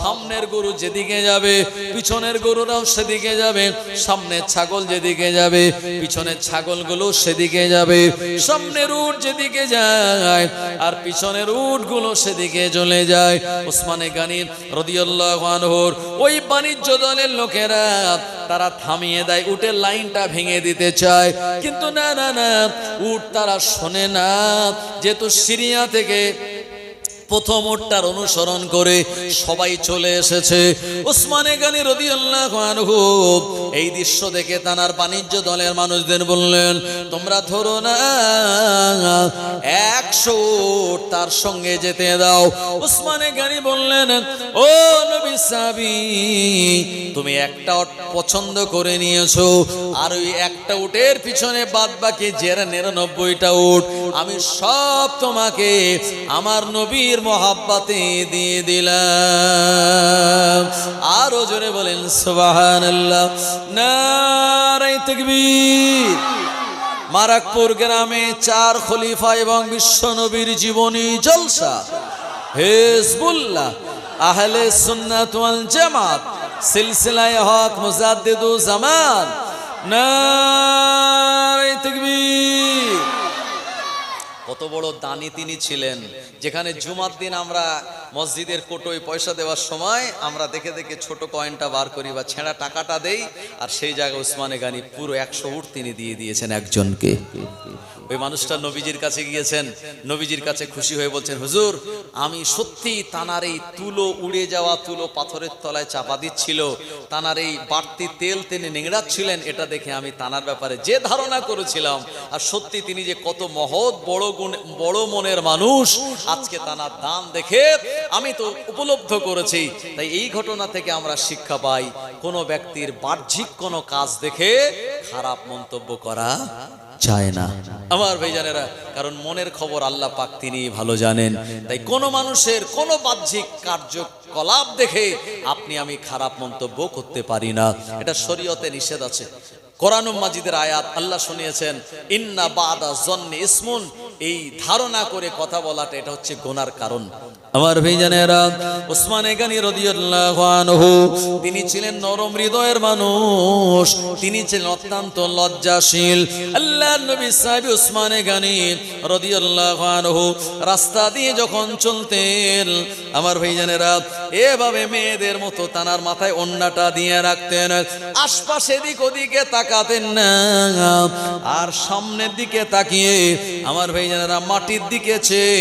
সামনের গরু যেদিকে যাবে পিছনের গরুরাও সেদিকে যাবে, সামনের ছাগল যেদিকে যাবে পিছনের ছাগলগুলো সেদিকে যাবে, সামনের উট যেদিকে যায় আর পিছনের উটগুলো সেদিকে চলে যায়। উসমানে গানি রাদিয়াল্লাহু আনহুর ওই বাণিজ্য দলের লোকেরা তারা থামিয়ে দেয়, উটের লাইনটা ভেঙে দিতে চায়, কিন্তু না না না, উট তারা শোনে না, যেহেতু সিরিয়া থেকে প্রথম উটটার অনুসরণ করে সবাই চলে এসেছে। উসমানে গানি রাদিয়াল্লাহু আনহু এই দৃশ্য দেখে তানার বাণিজ্য দলের মানুষদের বললেন, তোমরা ধরো না, 100 উট তার সঙ্গে যেতে দাও। উসমানে গানি বললেন, ও নবী সাহাবী, তুমি একটা উট পছন্দ করে নিয়েছো, আর ওই একটা উটের পিছনে বাদ বাকি যে 99টা উট আমি সব তোমাকে আমার নবীর মহাব্বতে দিয়ে দিলাম। আরো জোরে বলেন সুবহানাল্লাহ, নারে তাকবীর। মারাকপুর গ্রামে 4 খলিফা এবং বিশ্ব নবীর জীবনী জলসা, হিজবুল্লাহ, আহলে সুন্নাত ওয়াল জামাত, সিলসিলায়ে হক মুজাদ্দিদুজ জামান, নারে তাকবীর। কত বড় দানি তিনি ছিলেন। যেখানে জুমার দিন আমরা মসজিদের কোটোয় পয়সা দেওয়ার সময় আমরা দেখে দেখে ছোট কয়েনটা বার করি বা ছেঁড়া টাকাটা দেই, আর সেই জায়গায় উসমানে গানি পুরো 100 উট তিনি দিয়ে দিয়েছেন একজনকে। ওই মানুষটা নবীজির কাছে গিয়েছেন, নবীজির কাছে খুশি হয়ে বলছেন, হুজুর আমি সত্যি তানার এই তুলো, উড়ে যাওয়া তুলো পাথরের তলায় চাপা দিচ্ছিল, তানার এই বাড়তি তেল তিনি নিংড়াচ্ছিলেন, এটা দেখে আমি তানার ব্যাপারে যে ধারণা করেছিলাম, আর সত্যি তিনি যে কত মহৎ বড় মনের মানুষ, আজকে তানার দান দেখে আমি তো উপলব্ধ করেছি। তাই এই ঘটনা থেকে আমরা শিক্ষা পাই, কোনো ব্যক্তির বাহ্যিক কোনো কাজ দেখে খারাপ মন্তব্য করা চায় না আমার ভাইজানেরা, কারণ মনের খবর আল্লাহ পাক তিনি ভালো জানেন। তাই কোন মানুষের কোন বাহ্যিক কার্যকলাপ দেখে আপনি আমি খারাপ মন্তব্য করতে পারি না, এটা শরীয়তে নিষেধ আছে। কোরআন মাজিদের আয়াত আল্লাহ শুনিয়েছেন, ইন্না বাদা জন্নি ইসমুন, এই ধারণা করে কথা বলাটা এটা হচ্ছে গুনার কারণ। আমার ভাইজানেরা, উসমানে গানি রাদিয়াল্লাহু আনহু তিনি ছিলেন নরম হৃদয়ের মানুষ, তিনি ছিলেন অত্যন্ত লজ্জাশীল। আল্লাহর নবী সাহেব উসমানে গানি রাদিয়াল্লাহু আনহু রাস্তা দিয়ে যখন চলতেন, আমার ভাইজানেরা এভাবে মেয়েদের মতো তানার মাথায় ওন্নাটা দিয়ে রাখতেন, আশপাশে দিক ওদিকে তাকাতেন না, আর সামনের দিকে তাকিয়ে আমার ভাইজানেরা মাটির দিকে চেয়ে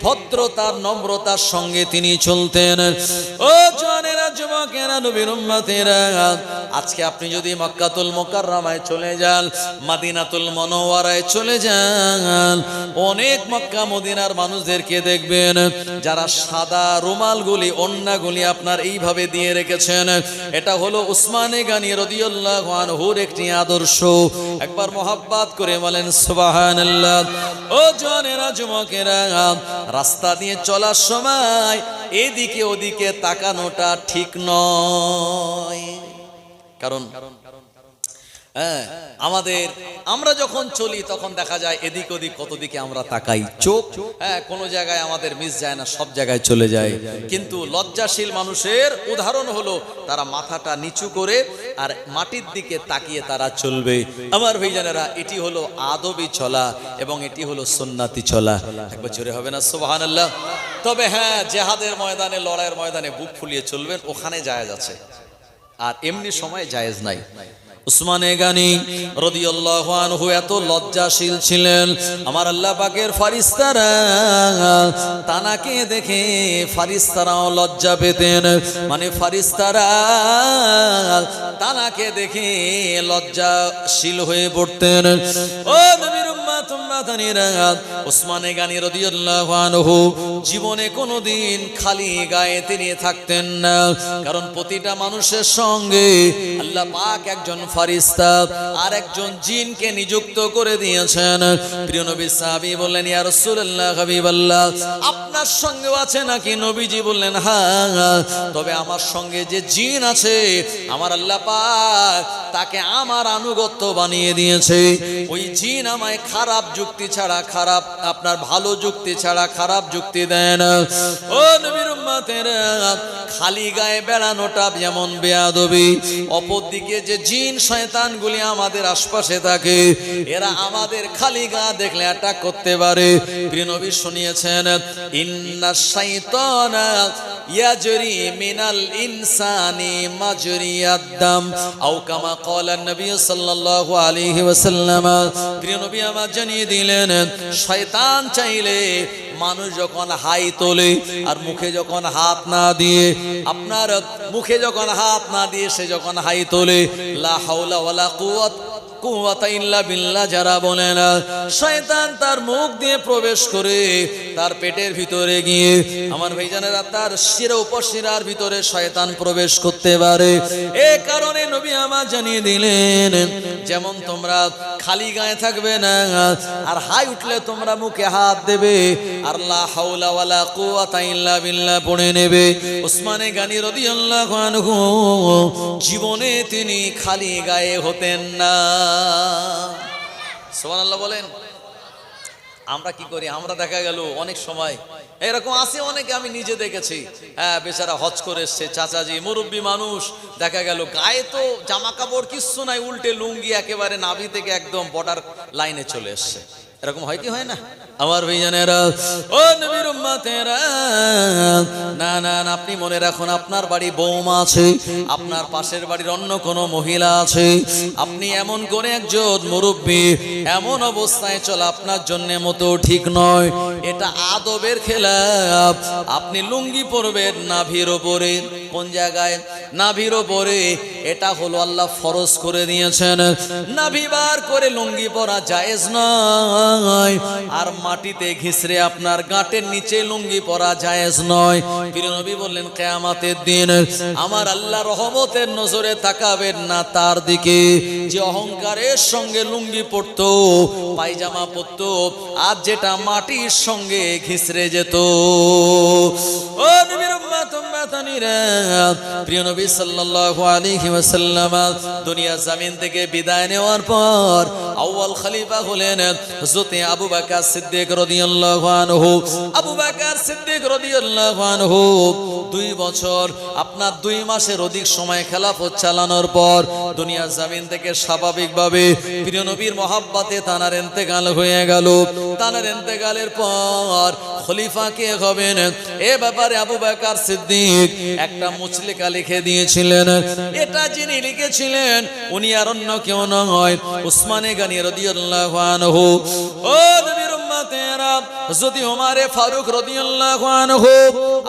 ভদ্রতার নম্রতার সঙ্গে তিনি চলতেন। ও জওয়ানেরা, যুবকেরা, নবীর উম্মতেরা, আজকে আপনি যদি মক্কাতুল মুকাররমায় চলে যান, মদিনাতুল মুনাওয়ারায় চলে যান, অনেক মক্কা মদিনার মানুষদেরকে দেখবেন যারা সাদা রুমালগুলি, ওন্নাগুলি আপনার এইভাবে দিয়ে রেখেছেন। এটা হলো উসমানে গানি রাদিয়াল্লাহু আনহুর একটি আদর্শ। একবার মোহাব্বত করে বলেন সুবহানাল্লাহ। ও জওয়ানেরা, যুবকেরা, রাস্তা দিয়ে চলার সময় এদিকে ওদিকে তাকানোটা ঠিক নয়, কারণ আমরা যখন চলি তখন দেখা যায় এদিক ওদিক কত দিকে আমরা তাকাই, চোখ কোনো জায়গায় আমাদের মিস যায় না, সব জায়গায় চলে যায়। কিন্তু লজ্জাশীল মানুষের উদাহরণ হলো তারা মাথাটা নিচু করে আর মাটির দিকে তাকিয়ে তারা চলবে। আমার ভাইজানেরা, এটি হলো আদবি চলা এবং এটি হলো সুন্নাতি চলা। একবার জোরে হবে না সুবহানাল্লাহ? তবে হ্যাঁ, জিহাদের ময়দানে, লড়াইয়ের ময়দানে বুক ফুলিয়ে চলবেন, ওখানে জায়েজ আছে, আর এমনি সময় জায়েজ নাই। উসমানে গানি রাদিয়াল্লাহু আনহু এত লজ্জাশীল ছিলেন, আমার আল্লাহ পাকের ফারিস্তারা তানাকে দেখে ফারিস্তারাও লজ্জা পেতেন, মানে ফারিস্তারা তানাকে দেখে লজ্জাশীল হয়ে পড়তেন। ও নবীর উম্মত উম্মাতানিরা, উসমানে গানি রাদিয়াল্লাহু আনহু জীবনে কোনোদিন খালি গায়ে তিনি থাকতেন না, কারণ প্রতিটা মানুষের সঙ্গে আল্লাহ পাক একজন ফারিস্তা আর একজন জিনকে নিযুক্ত করে দিয়েছেন। প্রিয় নবী সাহাবী বললেন, ইয়া রাসূলুল্লাহ, হাবিবাল্লাহ, আপনার সঙ্গেও আছে নাকি? নবীজি বললেন, হ্যাঁ, তবে আমার সঙ্গে যে জিন আছে আমার আল্লাহ পাক তাকে আমার আনুগত্য বানিয়ে দিয়েছে। ওই জিন আমায় খারাপ যুক্তি ছাড়া, খারাপ আপনার ভালো যুক্তি ছাড়া খারাপ যুক্তি দেয় না। ও নবীর উম্মতেরা, খালি গায়ে বেড়ানোটা যেমন বেয়াদবি, অপরদিকে যে জিন শয়তানগুলি আমাদের আশপাশে থাকে, এরা আমাদের খালি গা দেখলে অ্যাটাক করতে পারে। প্রিয় নবী শুনিয়েছেন, ইন্নাশ শাইতানা ইয়াজরি মিনাল ইনসানি মাজরিয়াদ দাম, আও কামা ক্বালা নবী সাল্লাল্লাহু আলাইহি ওয়াসাল্লাম। প্রিয় নবী আমার জানিয়ে দিলেন, শয়তান চাইলে মানুষ যখন হাই তোলে আর মুখে যখন হাত না দিয়ে, আপনার মুখে যখন হাত না দিয়ে সে যখন হাই তোলে, লা হাওলা ওয়ালা কুওয়াতা ইল্লা বিল্লাহ যারা বলে না, শয়তান তার মুখ দিয়ে প্রবেশ করে তার পেটের ভিতরে গিয়ে আমার ভাইজানেরা তার শিরা উপশিরার ভিতরে শয়তান প্রবেশ করতে পারে। এই কারণে নবী আমার জানিয়ে দিলেন, যেমন তোমরা খালি গায়ে থাকবে না আর হাই উঠলে তোমরা মুখে হাত দেবে আর লা হাওলা ওয়ালা কুওয়াতা ইল্লা বিল্লাহ পড়ে নেবে। উসমানে গানি রাদিয়াল্লাহু আনহু জীবনে তিনি খালি গায়ে হতেন না। সুবহানাল্লাহ বলেন। আমরা কি করি? আমরা দেখা গেল অনেক সময় এরকম আছে, অনেকে আমি নিজে দেখেছি, বেচারা হজ করে এসছে, চাচাজি মুরব্বী মানুষ, দেখা গেল গায়ে তো জামা কাপড় কিচ্ছু নাই, উল্টে লুঙ্গি একেবারে নাভি থেকে একদম বর্ডার লাইনে চলে এসছে। এরকম হয় কি হয় না? আমার ভাইজানেরা, ও নবীর উম্মতেরা, না না না, আপনি মনে রাখুন, আপনার বাড়ি বৌমা আছে, আপনার পাশের বাড়ির অন্য কোনো মহিলা আছে, আপনি এমন করে একজন মুরব্বী এমন অবস্থায় চলা আপনার জন্য মতো ঠিক নয়, এটা আদবের খেলাফ। আপনি লুঙ্গি পরবেন নাভির ওপরে, কোন জায়গায়? নাভির ওপরে। এটা হলো আল্লাহ ফরজ করে দিয়েছেন, নাভি বার করে লুঙ্গি পরা জায়েজ নয়। আর মাটিতে ঘিসরে আপনার গাঁটের নিচে লুঙ্গি পরা জায়েজ নয়। প্রিয় নবী বললেন, কিয়ামতের দিন আমার আল্লাহ রহমতের নজরে তাকাবেন না তার দিকে যে অহংকারের সঙ্গে লুঙ্গি পরতো, পায়জামা পরতো, আর যেটা মাটির সঙ্গে ঘিসরে যেত। ও নবীর উম্মত উম্মতানিরা, প্রিয় নবী সাল্লাল্লাহু আলাইহি ওয়াসাল্লাম দুনিয়া জমিন থেকে বিদায় নেওয়ার পর আউয়াল খলিফা হলেন হযরত আবু বকর সিদ্দিক রাদিয়াল্লাহু আনহু। আবু বকর সিদ্দিক রাদিয়াল্লাহু আনহু 2 বছর, আপনার 2 মাসের অধিক সময় খেলাফত চালানোর পর দুনিয়া জমিন থেকে স্বাভাবিকভাবে প্রিয় নবীর মহব্বতে তানার ইন্তেকাল হয়ে গেল। তানার ইন্তেকালের পর খলিফা কে হবেন, এ ব্যাপারে আবু বকর সিদ্দিক একটা মুচলেকা লিখে দিয়েছিলেন। এটা যিনি লিখেছিলেন উনি আর অন্য কেউ নয়, উসমানে গনি রাদিয়াল্লাহু আনহু। ও নবীর উম্মতেরা, যদি ওমরে ফারুক রাদিয়াল্লাহু আনহু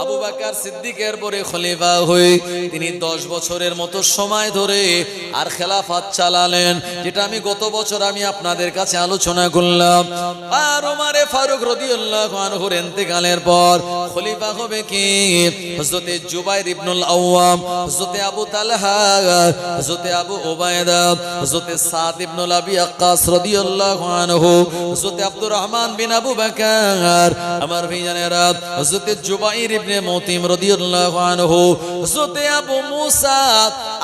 আবু বকর সিদ্দিকের পরে খলিফা হয়ে তিনি 10 বছরের মতো সময় ধরে আর খেলাফত চালালেন, যেটা আমি গত বছর আমি আপনাদের কাছে আলোচনা করলাম। আর ওমরে ফারুক রাদিয়াল্লাহু আনহুর ইন্তেকালের পর খলিফা হবে কি? হযরত জুবাইর ইবনুল আওয়াম, হযরত আবু তালহা, হযরত আবু উবাইদা, হযরত সাদ ইবনুল আবি ওয়াক্কাস রাদিয়াল্লাহু আনহু, হযরত আব্দুর রহমান বিন আবু বকর, আমার ভাইজানেরা, হযরত জুবাইর ইবনে মুতিম রাদিয়াল্লাহু আনহু, হযরত আবু মুসা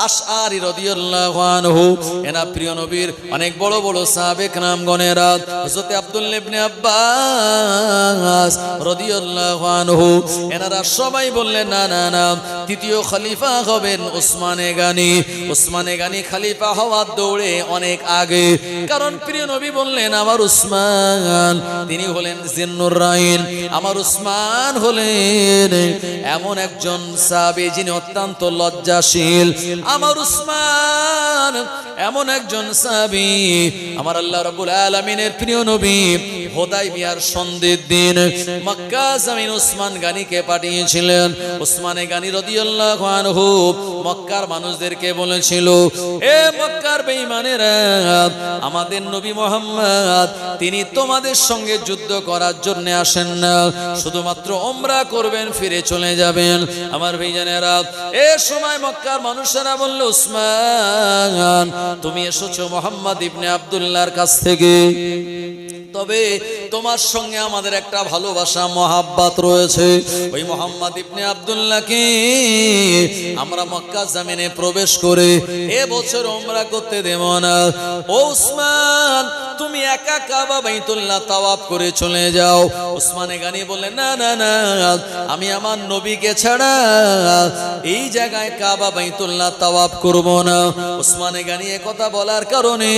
আশআরি রাদিয়াল্লাহু আনহু। এনা প্রিয় নবীর অনেক বড় বড় সাহাবে কেরামগণেরা, হযরত আব্দুল্লাহ ইবনে আব্বাস রাদিয়াল্লাহু আনহু, এনারা সবাই বললেন না না না, তৃতীয় খলিফা হবেন উসমানে গনি। উসমানে গনি খলিফা হওয়ার দৌড়ে অনেক আগে, কারণ প্রিয় নবী বললেন আমার উসমান তিনি হলেন জিন্নুর রাইন, আমার উসমান হলেন এমন একজন সাহাবী যিনি অত্যন্ত লজ্জাশীল, আমার উসমান এমন একজন সাহাবী আমার আল্লাহ রাব্বুল আলামিনের প্রিয় নবী হুদায়বিয়ার সন্ধির দিন মক্কা জমিন উসমান গনিকে পাঠিয়েছিলেন। উসমানে গনি রাদিয়াল্লাহু আনহু মক্কার মানুষদেরকে বলেছিল, এ মক্কার বেঈমানেরা, আমাদের নবী মুহাম্মদ তিনি তোমাদের সঙ্গে যুদ্ধ করার জন্য আসেন না, শুধুমাত্র উমরা করবেন, ফিরে চলে যাবেন। আমার ভাইজানেরা, এ সময় মক্কার মানুষেরা বলল, উসমান তুমি এসেছো মুহাম্মদ ইবনে আব্দুল্লাহর কাছ থেকে, তবে তোমার সঙ্গে আমাদের একটা ভালোবাসা মহাব্বত রয়েছে, ওই মুহাম্মদ ইবনে আব্দুল্লাহকে আমরা মক্কা জমিনে প্রবেশ করে এ বছর উমরা করতে দেব না। ও উসমান, তুমি একা কাবা বাইতুল্লাহ তাওয়াফ করে চলে যাও। উসমানে গনি বললেন, না না না, আমি আমার নবীকে ছাড়া এই জায়গায় কাবা বাইতুল্লাহ তাওয়াফ করব না। উসমানে গনি এই কথা বলার কারণে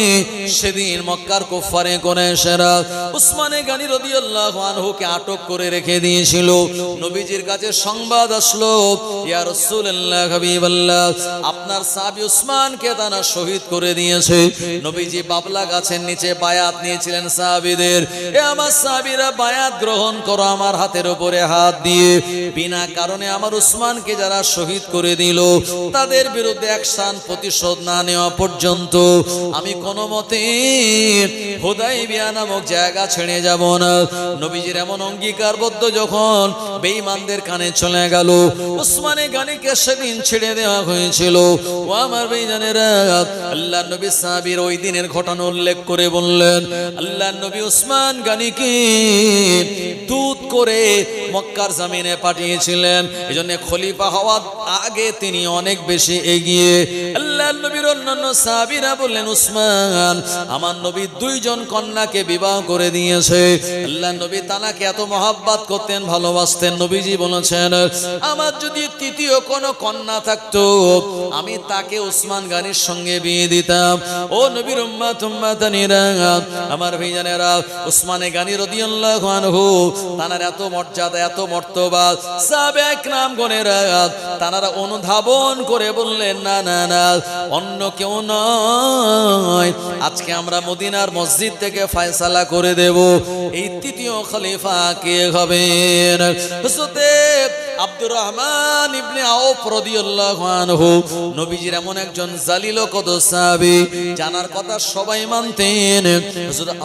সেদিন মক্কার কুফারে কুরাইশরা উসমানে গনি রাদিয়াল্লাহু আনহুকে আটক করে রেখে দিয়েছিল। নবীজির কাছে সংবাদ আসলো, ইয়া রাসূলুল্লাহ হাবিবাল্লাহ, আপনার সাহাবী উসমানকে তারা শহীদ করে দিয়েছে। নবীজি বাবলা গাছের নিচে বায়াত নিয়েছিলেন সাহাবীদের, এ আমার সাহাবীরা বায়াত গ্রহণ করো আমার হাতের উপরে হাত দিয়ে, বিনা কারণে আমার উসমানকে যারা শহীদ করে দিল তাদের বিরুদ্ধে অ্যাকশন প্রতিশোধ না নেওয়া পর্যন্ত আমি কোনো মতে হুদায়বিয়া নামক জায়গা ছেড়ে যাব না। নবীজির এমন অঙ্গীকারবদ্ধ যখন বেঈমানদের কানে চলে গেল, উসমানে গনিকে সেদিন ছেড়ে দেওয়া হয়েছিল। ও আমার বেঈমানেরা, আল্লাহর নবী সাহাবীর ওই দিনের ঘটনা উল্লেখ করে বললেন, আল্লাহর নবী উসমান গনিকে দূত করে মক্কার জমিনে পাঠিয়েছিলেন, এজন্য খলিফা হওয়ার আগে তিনি অনেক বেশি এগিয়ে আল্লাহ আল্লাহর নবীর অন্যান্য সাহাবীরা বললেন, উসমান, আমার নবী দুইজন কন্যাকে বিবাহ করে দিয়েছে। আল্লাহর নবী তানাকে এত মহব্বত করতেন, ভালোবাসতেন। নবীজি বলেছেন, আমার যদি তৃতীয় কোনো কন্যা থাকতো আমি তাকে উসমান গানির সঙ্গে বিয়ে দিতাম। ও নবীর উম্মাতানিরা, আমার ভাইজানেরা, উসমানে গানি রাদিয়াল্লাহু আনহু তানার এত মর্যাদা, এত মর্তবা, সাহাবে একরাম গণেরা তানারা অনুধাবন করে বললেন, না না না, অন্য কেউ নয়, আজকে আমরা মদিনার মসজিদ থেকে ফয়সালা করে দেব এই তৃতীয় খলিফা কে হবেন। হযরতে আব্দুর রহমান ইবনে আওফ রাদিয়াল্লাহু আনহু নবীজির এমন একজন জালিল কদর সাহাবী, জানার কথা সবাই মানতেন।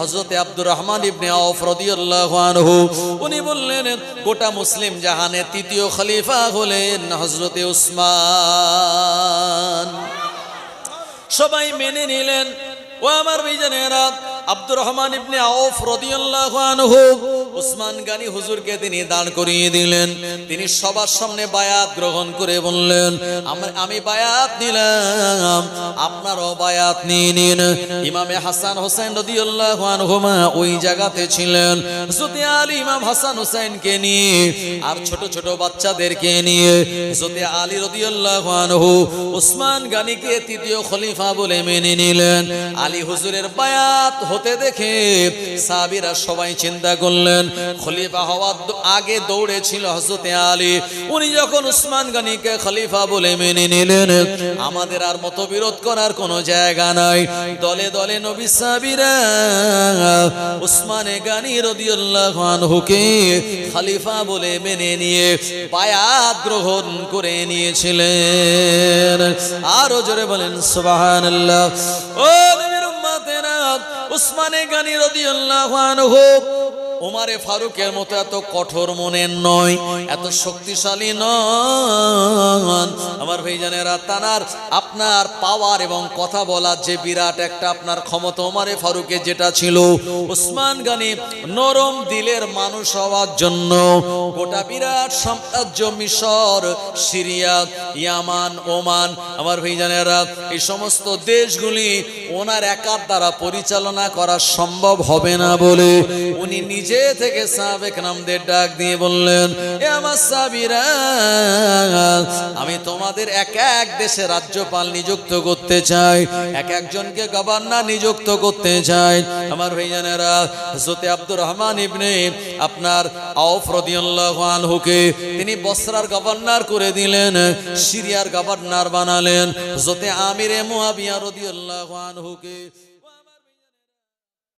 হযরতে আব্দুর রহমান ইবনে আওফ রাদিয়াল্লাহু আনহু উনি বললেন, গোটা মুসলিম জাহানের তৃতীয় খলিফা হলেন হযরতে উসমান। সবাই মেনে নিলেন। ও আমার ভাইজানেরা, আব্দুর রহমান ইবনে আওফ রাদিয়াল্লাহু আনহু উসমান গানি হুজুরকে তিনি দাঁড় করিয়ে দিলেন। তিনি সবার সামনে বায়াত গ্রহণ করে বললেন, আমি বায়াত নিলাম, আপনারাও বায়াত নিয়ে নিন। ইমামে হাসান হোসেন রাদিয়াল্লাহু আনহুমা ওই জায়গাতে ছিলেন। হযরত আলী ইমাম হাসান হোসেনকে নিয়ে আর ছোট ছোট বাচ্চাদেরকে নিয়ে হযরত আলী রাদিয়াল্লাহু আনহু উসমান গানিকে তৃতীয় খলিফা বলে মেনে নিলেন। আলী হুজুরের বায়াত হতে দেখে সাহাবীরা সবাই চিন্তা করলেন, খলিফা হওয়ার আগে দৌড়ে ছিল হযরত আলী, উনি যখন উসমান গানিকে খলিফা বলে মেনে নিলেন, আমাদের আর মতবিরোধ করার কোনো জায়গা নাই। দলে দলে নবী সাহাবীরা উসমান গানি রাদিয়াল্লাহু আনহুকে খলিফা বলে মেনে নিয়ে বায়াত গ্রহণ করে নিয়েছিলেন। আরো জোরে বলেন সুবহানাল্লাহ। ও নবীর উম্মতেরা, উসমানে গানি রাদিয়াল্লাহু আনহু ওমরে ফারুকের মতো এত কঠোর মনের নয়, এত শক্তিশালী নন। আমার ভাইজানেরা, তানার আপনার পাওয়ার এবং কথা বলার যে বিরাট একটা আপনার ক্ষমতা ওমরে ফারুকের যেটা ছিল, উসমান গানি নরম দিলের মানুষ হওয়ার জন্য গোটা বিরাট সাম্রাজ্য, মিশর, সিরিয়া, ইয়ামান, ওমান, আমার ভাইজানেরা, এই সমস্ত দেশগুলি ওনার একার দ্বারা পরিচালনা করা সম্ভব হবে না বলে উনি নিজে থেকে সাহাবে কেরামদের ডাক দিয়ে বললেন, এ আমার সাহাবীরা, আমি তোমাদের এক এক দেশে রাজ্যপাল নিযুক্ত করতে চাই, এক একজনকে গভর্নর নিযুক্ত করতে চাই। আমার ভাইজানেরা, হযরত আব্দুর রহমান ইবনে আপনার আওফ রাদিয়াল্লাহু আনহুকে তিনি বসরার গভর্নর করে দিলেন, সিরিয়ার গভর্নর বানালেন হযরত আমিরে মুয়াবিয়া রাদিয়াল্লাহু আনহুকে।